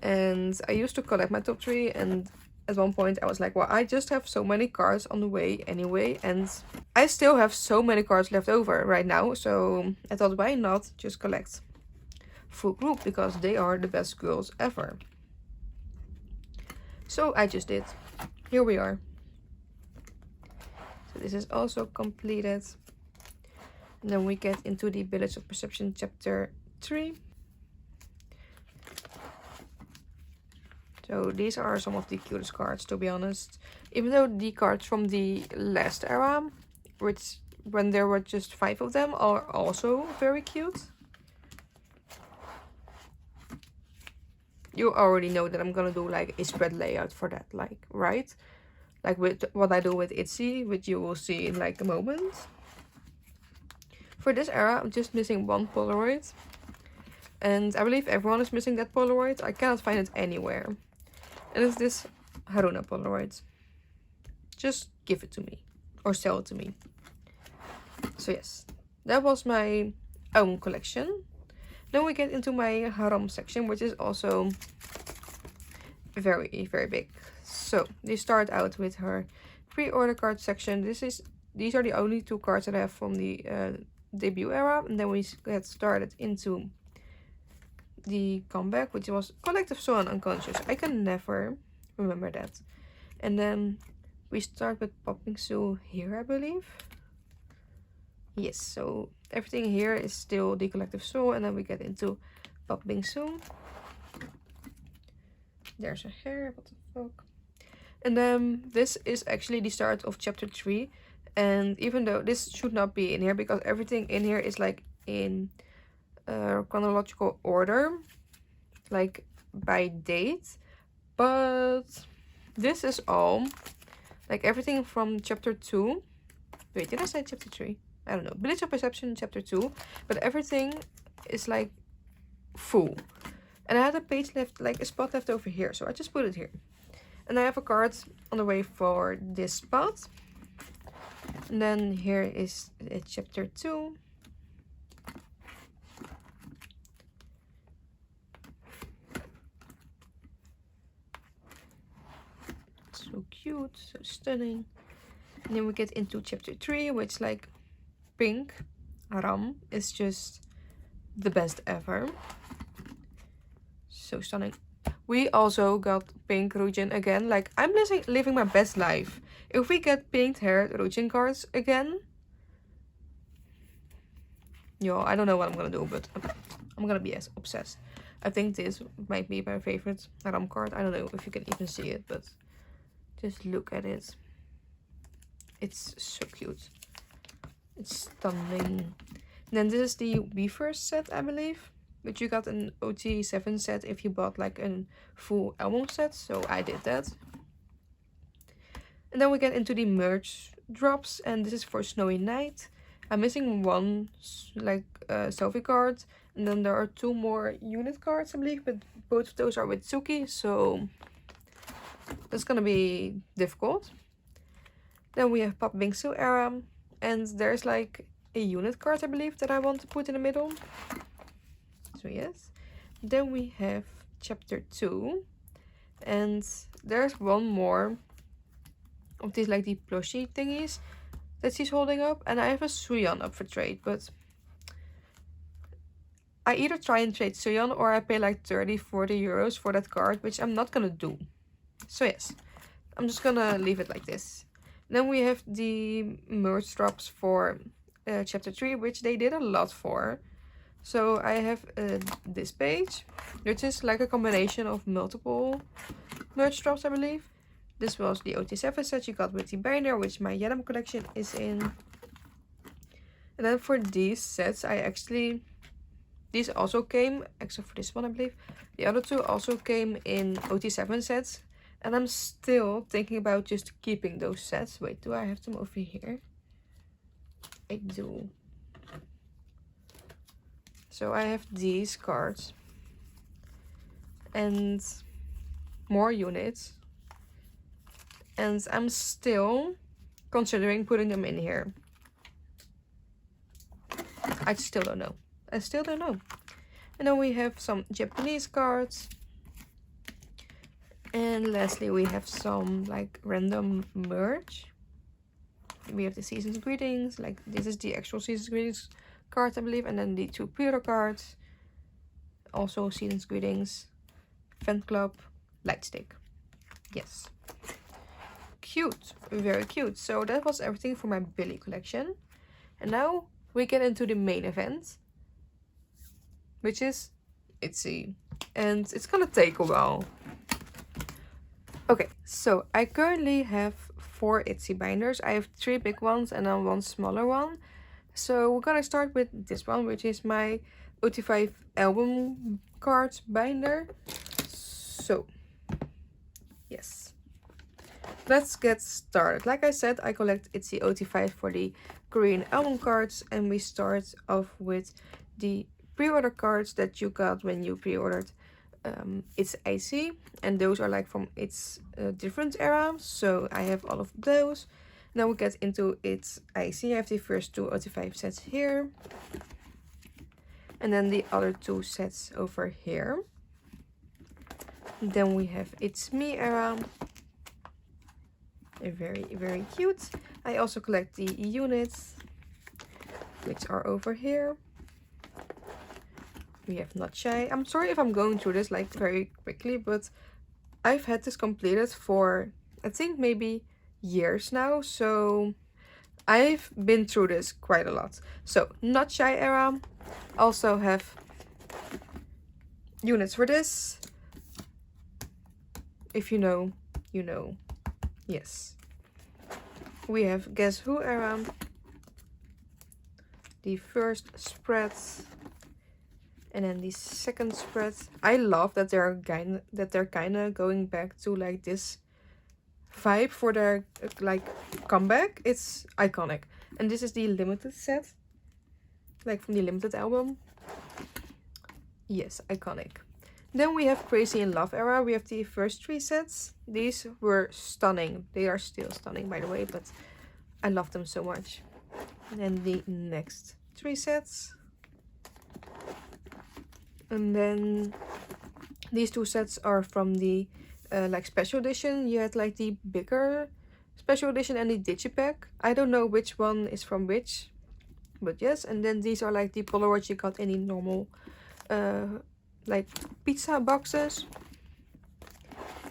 And I used to collect my top 3, and at one point I was like, well, I just have so many cards on the way anyway, and I still have so many cards left over right now, so I thought, why not just collect full group, because they are the best girls ever. So I just did. Here we are. So this is also completed. And then we get into the Village of Perception Chapter 3. So these are some of the cutest cards, to be honest. Even though the cards from the last era, which when there were just 5 of them, are also very cute. You already know that I'm gonna do like a spread layout for that, like, right? Like with what I do with itzy, which you will see in like a moment. For this era, I'm just missing 1 Polaroid. And I believe everyone is missing that Polaroid. I cannot find it anywhere. And it's this Haruna Polaroid. Just give it to me. Or sell it to me. So yes, that was my own collection. Then we get into my Haram section, which is also very, very big. So they start out with her pre-order card section. These are the only 2 cards that I have from the debut era, and then we get started into the comeback, which was Collective Soul and Unconscious. I can never remember that. And then we start with Popping Soul here, I believe. Yes, so everything here is still the Collective Soul, and then we get into Popping Soul. There's a hair, what the fuck. And then this is actually the start of chapter 3. And even though this should not be in here, because everything in here is like in chronological order, like by date. But this is all, like everything from chapter 2. Wait, did I say chapter 3? I don't know. Village of Perception chapter 2. But everything is like full. And I had a page left, like a spot left over here. So I just put it here. And I have a card on the way for this spot. And then here is chapter 2. So cute, so stunning. And then we get into chapter 3, which like pink Aram is just the best ever. So stunning. We also got pink Ryujin again. Like, I'm living my best life. If we get pink haired Ryujin cards again, yo, I don't know what I'm gonna do, but I'm gonna be as obsessed. I think this might be my favorite Aram card. I don't know if you can even see it, but just look at it. It's so cute. It's stunning. And then this is the weavers set, I believe. But you got an ot7 set if you bought like a full album set. So I did that. And then we get into the merch drops. And this is for Snowy Night. I'm missing one like selfie card. And then there are 2 more unit cards, I believe. But both of those are with Suki. So that's gonna be difficult. Then we have Pop Bingsu era. And there's like a unit card, I believe, that I want to put in the middle. So yes. Then we have chapter 2. And there's one more of these like the plushie thingies that she's holding up. And I have a Suyeon up for trade, but I either try and trade Suyeon or I pay like 30-40 euros for that card, which I'm not gonna do. So yes, I'm just gonna leave it like this. Then we have the merch drops for chapter 3, which they did a lot for. So I have this page, which is like a combination of multiple merch drops, I believe. This was the ot7 set you got with the binder, which my Yedam collection is in. And then for these sets, these also came, except for this one, I believe. The other 2 also came in ot7 sets. And I'm still thinking about just keeping those sets. Wait, do I have them over here? I do. So I have these cards. And more units. And I'm still considering putting them in here. I still don't know. I still don't know. And then we have some Japanese cards. And lastly, we have some like random merch. We have the Season's Greetings. Like, this is the actual Season's Greetings card, I believe. And then the 2 pre-order cards. Also Season's Greetings. Fan Club. Lightstick. Yes. Cute. Very cute. So that was everything for my billlie collection. And now we get into the main event, which is itzy. And it's gonna take a while. Okay, so I currently have 4 itzy binders. I have 3 big ones and then 1 smaller one. So we're gonna start with this one, which is my ot5 album cards binder. So, yes. Let's get started. Like I said, I collect itzy ot5 for the Korean album cards. And we start off with the pre-order cards that you got when you pre-ordered it's icy, and those are like from its different era. So I have all of those. Now we get into its icy. I have the first 2 ot5 sets here, and then the other 2 sets over here. Then we have its me era. Very cute. I also collect the units, which are over here. We have Not Shy. I'm sorry if I'm going through this like very quickly, but I've had this completed for I think maybe years now, so I've been through this quite a lot. So Not Shy era. Also have units for this. If you know, you know. Yes. We have Guess Who era. The first spread. And then the second spread. I love that they're kinda going back to like this vibe for their like comeback. It's iconic. And this is the limited set. Like from the limited album. Yes, iconic. Then we have Crazy in Love era. We have the first 3 sets. These were stunning. They are still stunning, by the way, but I love them so much. And then the next 3 sets. And then these 2 sets are from the like special edition. You had like the bigger special edition and the digipack. I don't know which one is from which, but yes. And then these are like the Polaroids you got in the normal like pizza boxes.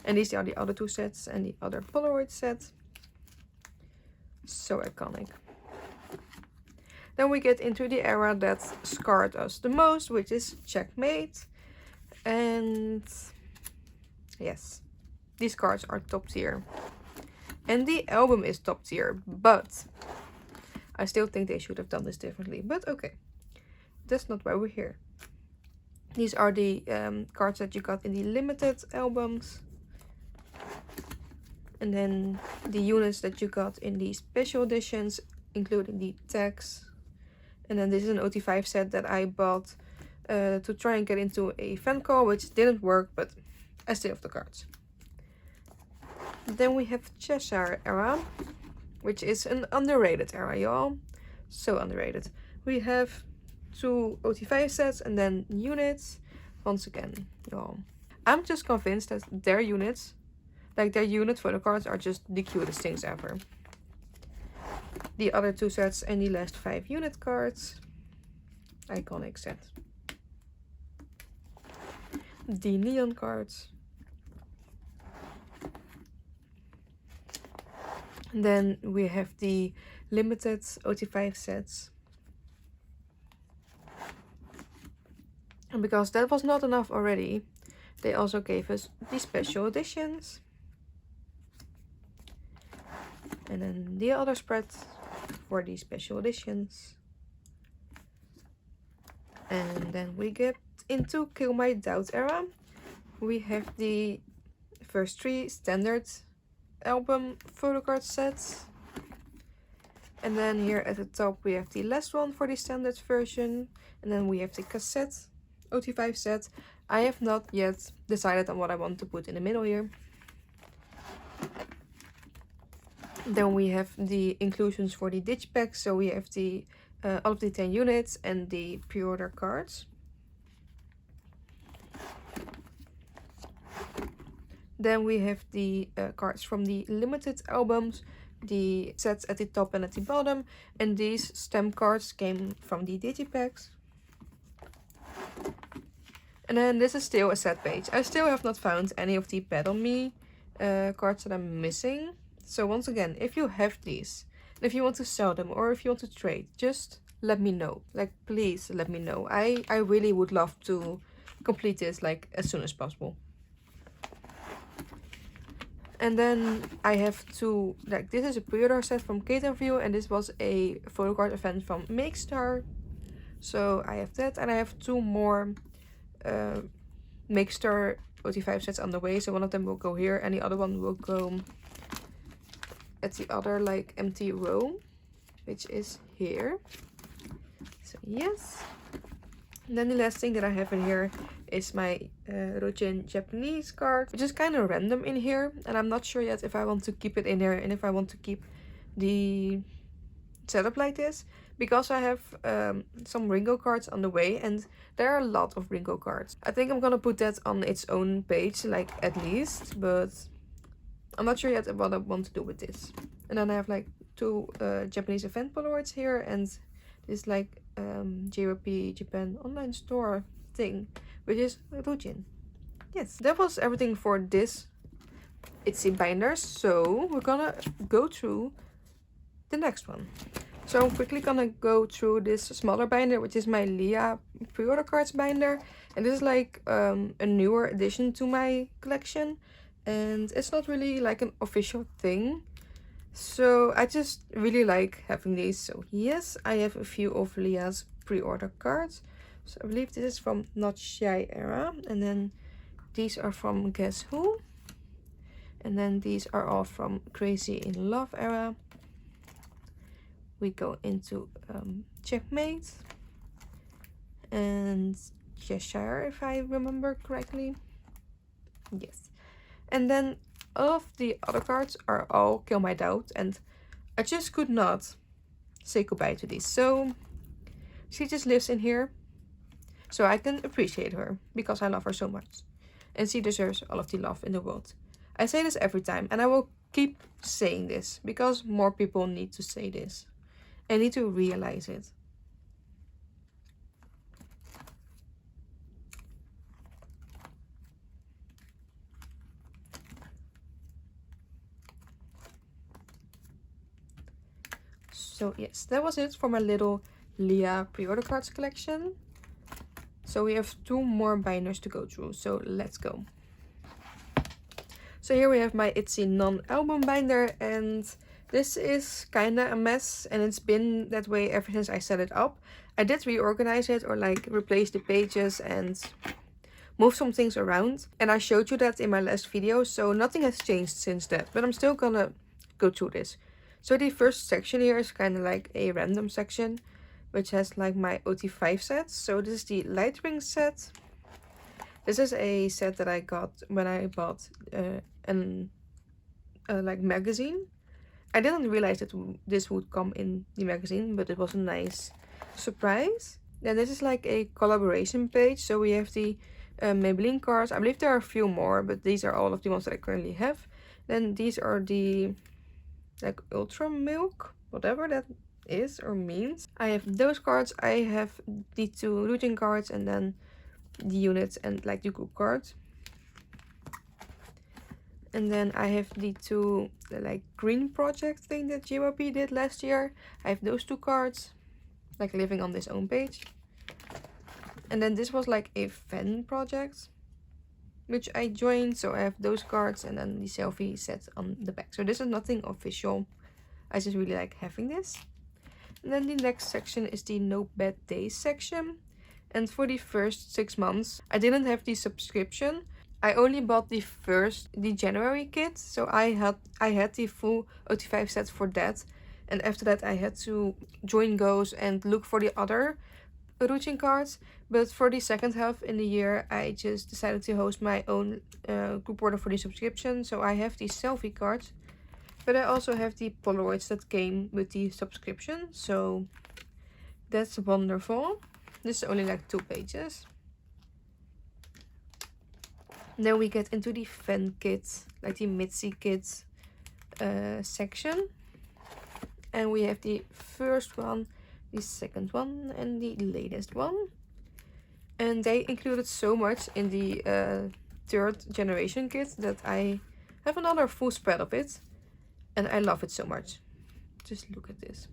And these are the other 2 sets and the other Polaroid set. So iconic. Then we get into the era that scarred us the most, which is Checkmate. And yes, these cards are top tier. And the album is top tier, but I still think they should have done this differently. But okay, that's not why we're here. These are the cards that you got in the limited albums. And then the units that you got in the special editions, including the tags. And then this is an ot5 set that I bought to try and get into a fan call, which didn't work, but I still have the cards. Then we have Cheshire era, which is an underrated era, y'all. So underrated. We have 2 ot5 sets and then units. Once again, y'all, I'm just convinced that their units, like their unit photo cards, are just the cutest things ever. The other 2 sets and the last 5 unit cards. Iconic set. The neon cards. And then we have the limited ot5 sets. And because that was not enough already, they also gave us the special editions. And then the other spread for the special editions. And then we get into Kill My Doubt era. We have the first 3 standard album photo card sets. And then here at the top we have the last one for the standard version. And then we have the cassette ot5 set. I have not yet decided on what I want to put in the middle here. Then we have the inclusions for the digipack. So we have the all of the 10 units and the pre-order cards. Then we have the cards from the limited albums, the sets at the top and at the bottom. And these stamp cards came from the digipacks. And then this is still a set page. I still have not found any of the Battle Me cards that I'm missing. So once again, if you have these, and if you want to sell them or if you want to trade, just let me know. Like, please let me know. I really would love to complete this like as soon as possible. And then I have 2, like this is a pre-order set from Kate & View, and this was a photo card event from Makestar. So I have that, and I have 2 more Makestar ot5 sets on the way. So one of them will go here and the other one will go at the other like empty row, which is here. So yes. And then the last thing that I have in here is my Ryujin Japanese card, which is kind of random in here, and I'm not sure yet if I want to keep it in here and if I want to keep the setup like this, because I have some Ringo cards on the way, and there are a lot of Ringo cards. I think I'm gonna put that on its own page, like at least, but I'm not sure yet what I want to do with this. And then I have like 2 Japanese event Polaroids here, and this like JYP Japan online store thing, which is ryujin. Yes, that was everything for this itzy binders. So we're gonna go through the next one. So I'm quickly gonna go through this smaller binder, which is my Leah pre-order cards binder. And this is like a newer addition to my collection. And it's not really like an official thing. So I just really like having these. So yes, I have a few of Leah's pre-order cards. So I believe this is from Not Shy era. And then these are from Guess Who. And then these are all from Crazy in Love era. We go into Checkmate and Cheshire, if I remember correctly. Yes. And then all of the other cards are all Kill My Doubt, and I just could not say goodbye to these. So she just lives in here, so I can appreciate her because I love her so much. And she deserves all of the love in the world. I say this every time, and I will keep saying this because more people need to say this. I need to realize it. So yes, that was it for my little Leah pre-order cards collection. So we have 2 more binders to go through, so let's go. So here we have my itzy non-album binder, and this is kinda a mess, and it's been that way ever since I set it up. I did reorganize it, or like replace the pages and move some things around, and I showed you that in my last video, so nothing has changed since that, but I'm still gonna go through this. So the first section here is kind of like a random section, which has like my ot5 sets. So this is the light ring set. This is a set that I got when I bought like magazine. I didn't realize that this would come in the magazine, but it was a nice surprise. Then this is like a collaboration page. So we have the Maybelline cards. I believe there are a few more, but these are all of the ones that I currently have. Then these are the like ultra milk, whatever that is or means. I have those cards. I have the 2 ryujin cards, and then the units and like the group cards. And then I have the 2 like green project thing that JYP did last year. I have those 2 cards, like living on this own page. And then this was like a fan project, which I joined, so I have those cards, and then the selfie set on the back. So this is nothing official, I just really like having this. And then the next section is the No Bad Days section. And for the first 6 months, I didn't have the subscription. I only bought the January kit, so I had the full ot5 set for that. And after that I had to join goes and look for the other ryujin cards. But for the second half in the year, I just decided to host my own group order for the subscription. So I have the selfie cards, but I also have the Polaroids that came with the subscription. So that's wonderful. This is only like 2 pages. Then we get into the fan kit, like the Mitzi kit section. And we have the first one, the second one, and the latest one. And they included so much in the 3rd generation kit that I have another full spread of it. And I love it so much. Just look at this.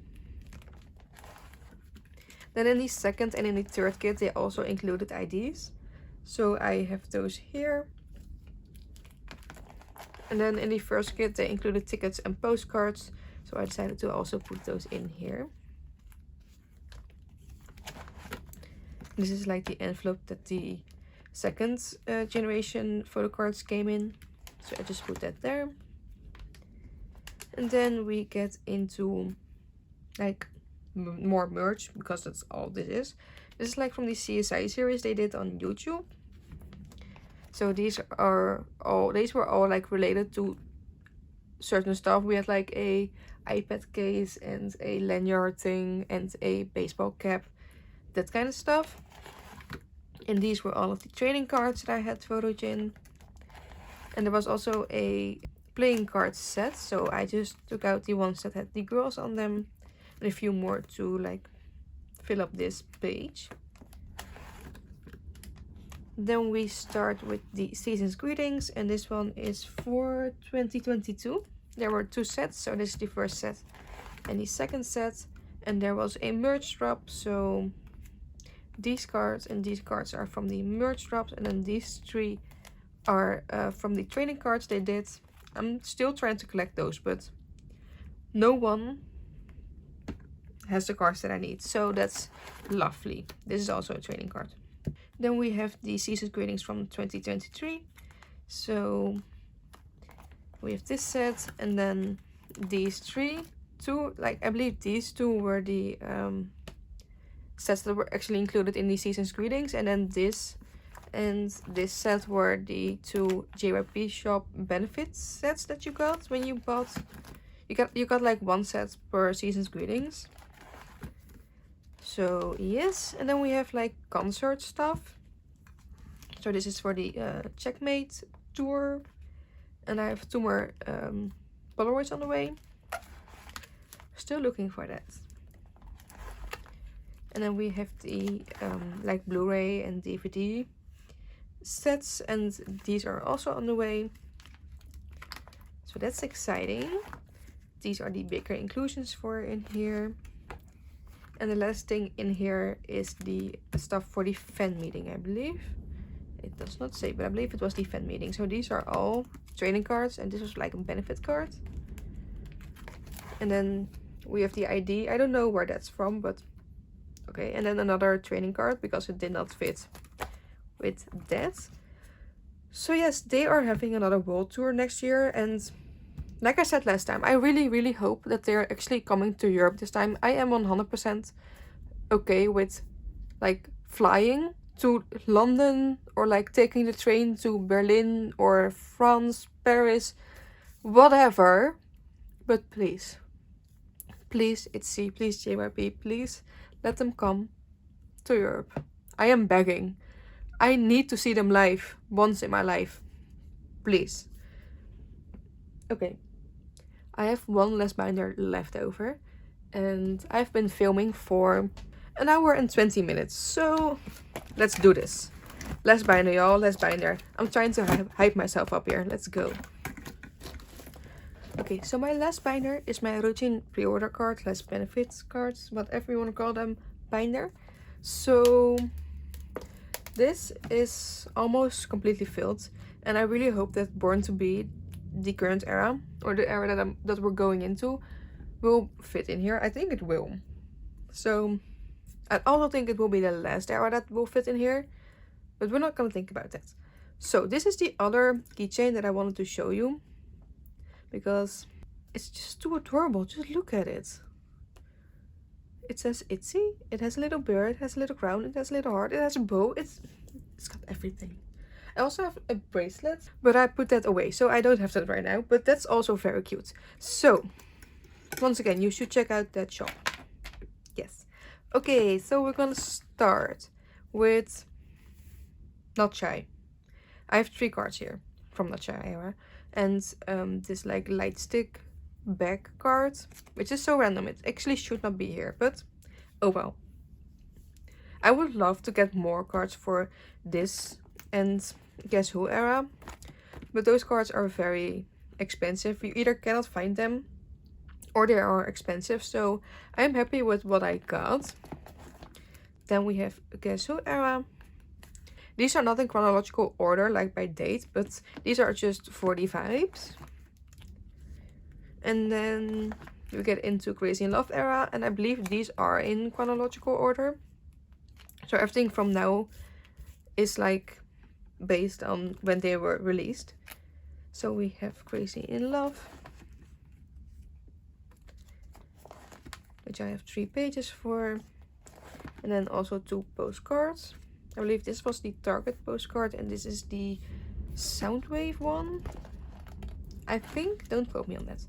Then in the 2nd and in the 3rd kit, they also included IDs. So I have those here. And then in the 1st kit, they included tickets and postcards. So I decided to also put those in here. This is like the envelope that the 2nd generation photo cards came in. So I just put that there. And then we get into like more merch, because that's all this is. This is like from the CSI series they did on YouTube. So these were all like related to certain stuff. We had like a iPad case and a lanyard thing and a baseball cap, that kind of stuff. And these were all of the trading cards that I had photoed in. And there was also a playing card set, so I just took out the ones that had the girls on them and a few more to like fill up this page. Then we start with the season's greetings, and this one is for 2022. There were 2 sets, so this is the first set and the second set. And there was a merge drop, so these cards and these cards are from the merge drops, and then these 3 are from the trading cards they did. I'm still trying to collect those, but no one has the cards that I need, so that's lovely. This is also a trading card. Then we have the season's greetings from 2023. So we have this set, and then these 2, like I believe these 2 were the sets that were actually included in the season's greetings, and then this and this set were the 2 JYP shop benefits sets that you got when you bought. You got like 1 set per season's greetings. So yes, and then we have like concert stuff. So this is for the Checkmate tour, and I have 2 more Polaroids on the way. Still looking for that. And then we have the like Blu-ray and DVD sets, and these are also on the way. So that's exciting. These are the bigger inclusions for in here. And the last thing in here is the stuff for the fan meeting, I believe. It does not say, but I believe it was the fan meeting. So these are all trading cards, and this was like a benefit card. And then we have the ID. I don't know where that's from, but okay. And then another trading card because it did not fit with that. So yes, they are having another world tour next year, and like I said last time, I really hope that they're actually coming to Europe this time. I am 100% okay with like flying to London, or like taking the train to Berlin or France, Paris, whatever. But please, itzy, please JYP, please let them come to Europe. I am begging. I need to see them live once in my life. Please. Okay. I have 1 last binder left over, and I've been filming for 1 hour and 20 minutes. So let's do this. Last binder, y'all. Last binder. I'm trying to hype myself up here. Let's go. Okay, so my last binder is my Ryujin pre-order card, last benefits cards, whatever you want to call them, binder. So this is almost completely filled, and I really hope that Born to Be, the current era, or the era that we're going into, will fit in here. I think it will. So I also think it will be the last era that will fit in here, but we're not gonna think about that. So this is the other keychain that I wanted to show you, because it's just too adorable. Just look at it. It says itzy. It has a little bird, it has a little crown, it has a little heart, it has a bow. It's got everything. I also have a bracelet, but I put that away, so I don't have that right now, but that's also very cute. So once again, you should check out that shop. Yes. Okay, so we're gonna start with Not Shy. I have 3 cards here from Not Shy era, and this like light stick back card, which is so random. It actually should not be here, but oh well. I would love to get more cards for this and Guess Who era, but those cards are very expensive. You either cannot find them or they are expensive, so I'm happy with what I got. Then we have Guess Who era. These are not in chronological order, like by date, but these are just for the vibes. And then we get into Crazy in Love era, and I believe these are in chronological order. So everything from now is like based on when they were released. So we have Crazy in Love, which I have 3 pages for, and then also 2 postcards. I believe this was the Target postcard, and this is the Soundwave one, I think. Don't quote me on that.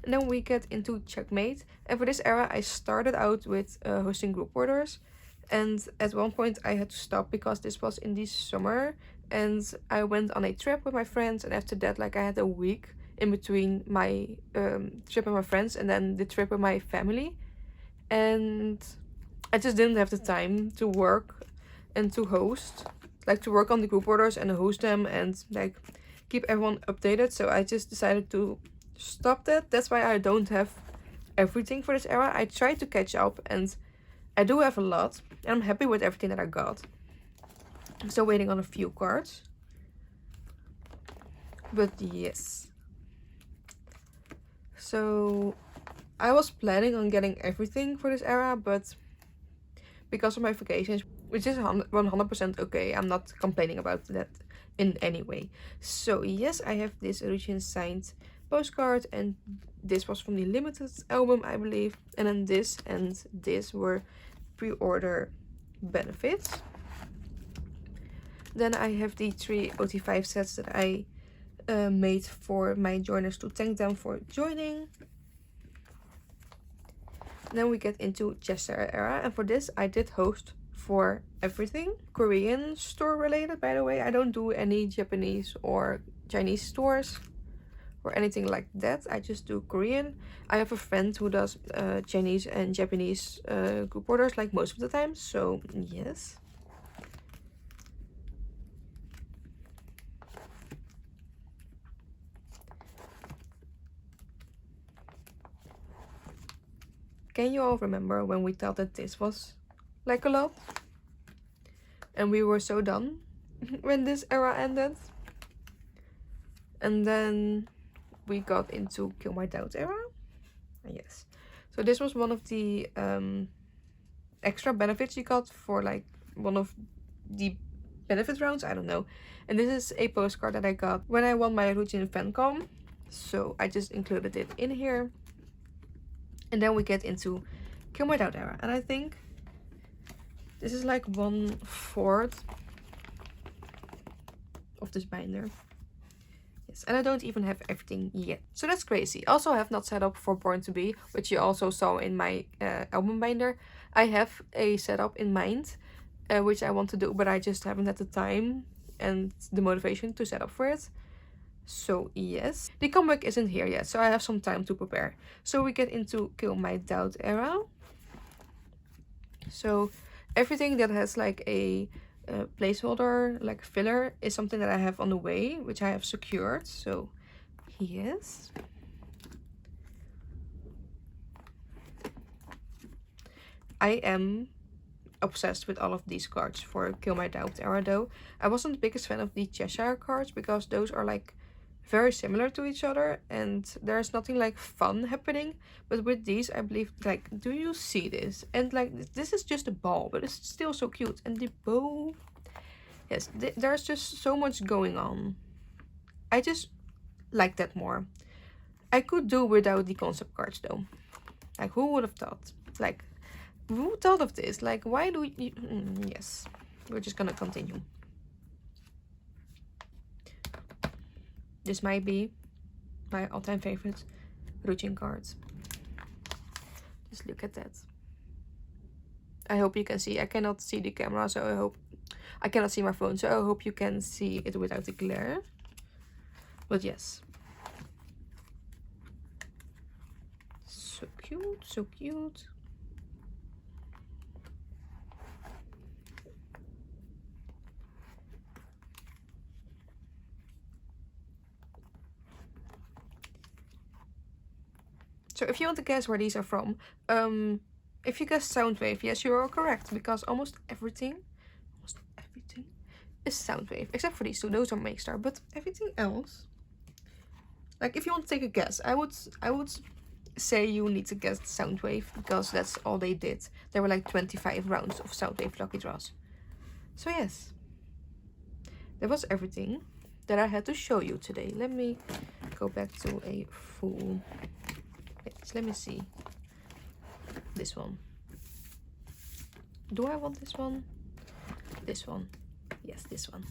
And then we get into Checkmate, and for this era I started out with hosting group orders, and at one point I had to stop because this was in the summer, and I went on a trip with my friends, and after that, like, I had a week in between my trip with my friends and then the trip with my family, and I just didn't have the time to work and to host. like to work on the group orders and host them and like keep everyone updated. So I just decided to stop that. That's why I don't have everything for this era. I tried to catch up and I do have a lot. And I'm happy with everything that I got. I'm still waiting on a few cards. But yes. So I was planning on getting everything for this era, but because of my vacations, which is 100% okay, I'm not complaining about that in any way. So yes, I have this Ryujin signed postcard, and this was from the limited album, I believe. And then this and this were pre-order benefits. Then I have the 3 ot5 sets that I made for my joiners to thank them for joining. Then we get into Chester era, and for this I did host for everything. Korean store related, by the way. I don't do any Japanese or Chinese stores or anything like that. I just do Korean. I have a friend who does Chinese and Japanese group orders like most of the time, so yes. Can you all remember when we thought that this was like a lot? And we were so done when this era ended. And then we got into Kill My Doubt era. Yes. So this was one of the extra benefits you got for like one of the benefit rounds. I don't know. And this is a postcard that I got when I won my Ryujin fancom. So I just included it in here. And then we get into Kill My Doubt era. And I think this is like 1/4 of this binder. Yes, and I don't even have everything yet. So that's crazy. Also, I have not set up for Born to Be, which you also saw in my album binder. I have a setup in mind, which I want to do, but I just haven't had the time and the motivation to set up for it. So yes, the comeback isn't here yet, so I have some time to prepare. So we get into Kill My Doubt era. So everything that has like a placeholder, like filler, is something that I have on the way, which I have secured. So yes. I am obsessed with all of these cards for Kill My Doubt era though. I wasn't the biggest fan of the Cheshire cards because those are like very similar to each other and there's nothing like fun happening. But with these, I believe, like, do you see this? And like, this is just a ball, but it's still so cute. And the bow, yes, there's just so much going on. I just like that more. I could do without the concept cards though. Like, who would have thought? Like, who thought of this? Like, why do you... yes, we're just gonna continue. This might be my all-time favorite Ryujin cards. Just look at that. I hope you can see. I cannot see the camera, so I hope... I cannot see my phone, so I hope you can see it without the glare. But yes. So cute, so cute. So if you want to guess where these are from, if you guess Soundwave, yes, you are correct, because almost everything is Soundwave, except for these two. Those are Makestar, but everything else, like, if you want to take a guess, I would say you need to guess Soundwave, because that's all they did. There were like 25 rounds of Soundwave lucky draws. So yes, that was everything that I had to show you today. Let me go back to a full... let me see. This one. Do I want this one? This one. Yes, this one.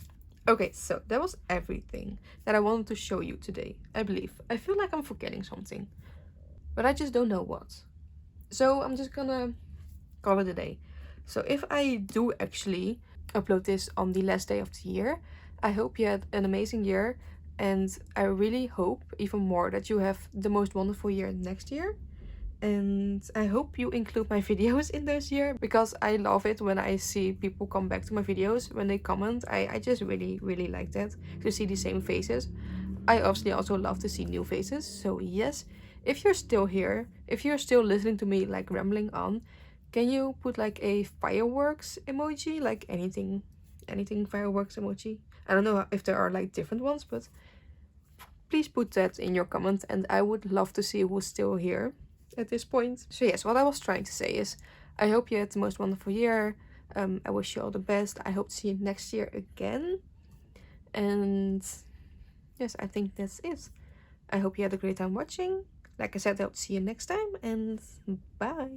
Okay, so that was everything that I wanted to show you today, I believe. I feel like I'm forgetting something, but I just don't know what. So I'm just gonna call it a day. So if I do actually upload this on the last day of the year, I hope you had an amazing year. And I really hope even more that you have the most wonderful year next year. And I hope you include my videos in this year, because I love it when I see people come back to my videos when they comment. I just really like that, to see the same faces. I obviously also love to see new faces. So yes, if you're still here, if you're still listening to me like rambling on, can you put like a fireworks emoji, like anything fireworks emoji? I don't know if there are like different ones, but please put that in your comments, and I would love to see who's still here at this point. So yes, what I was trying to say is, I hope you had the most wonderful year. I wish you all the best. I hope to see you next year again. And yes, I think that's it. I hope you had a great time watching. Like I said, I hope to see you next time, and bye.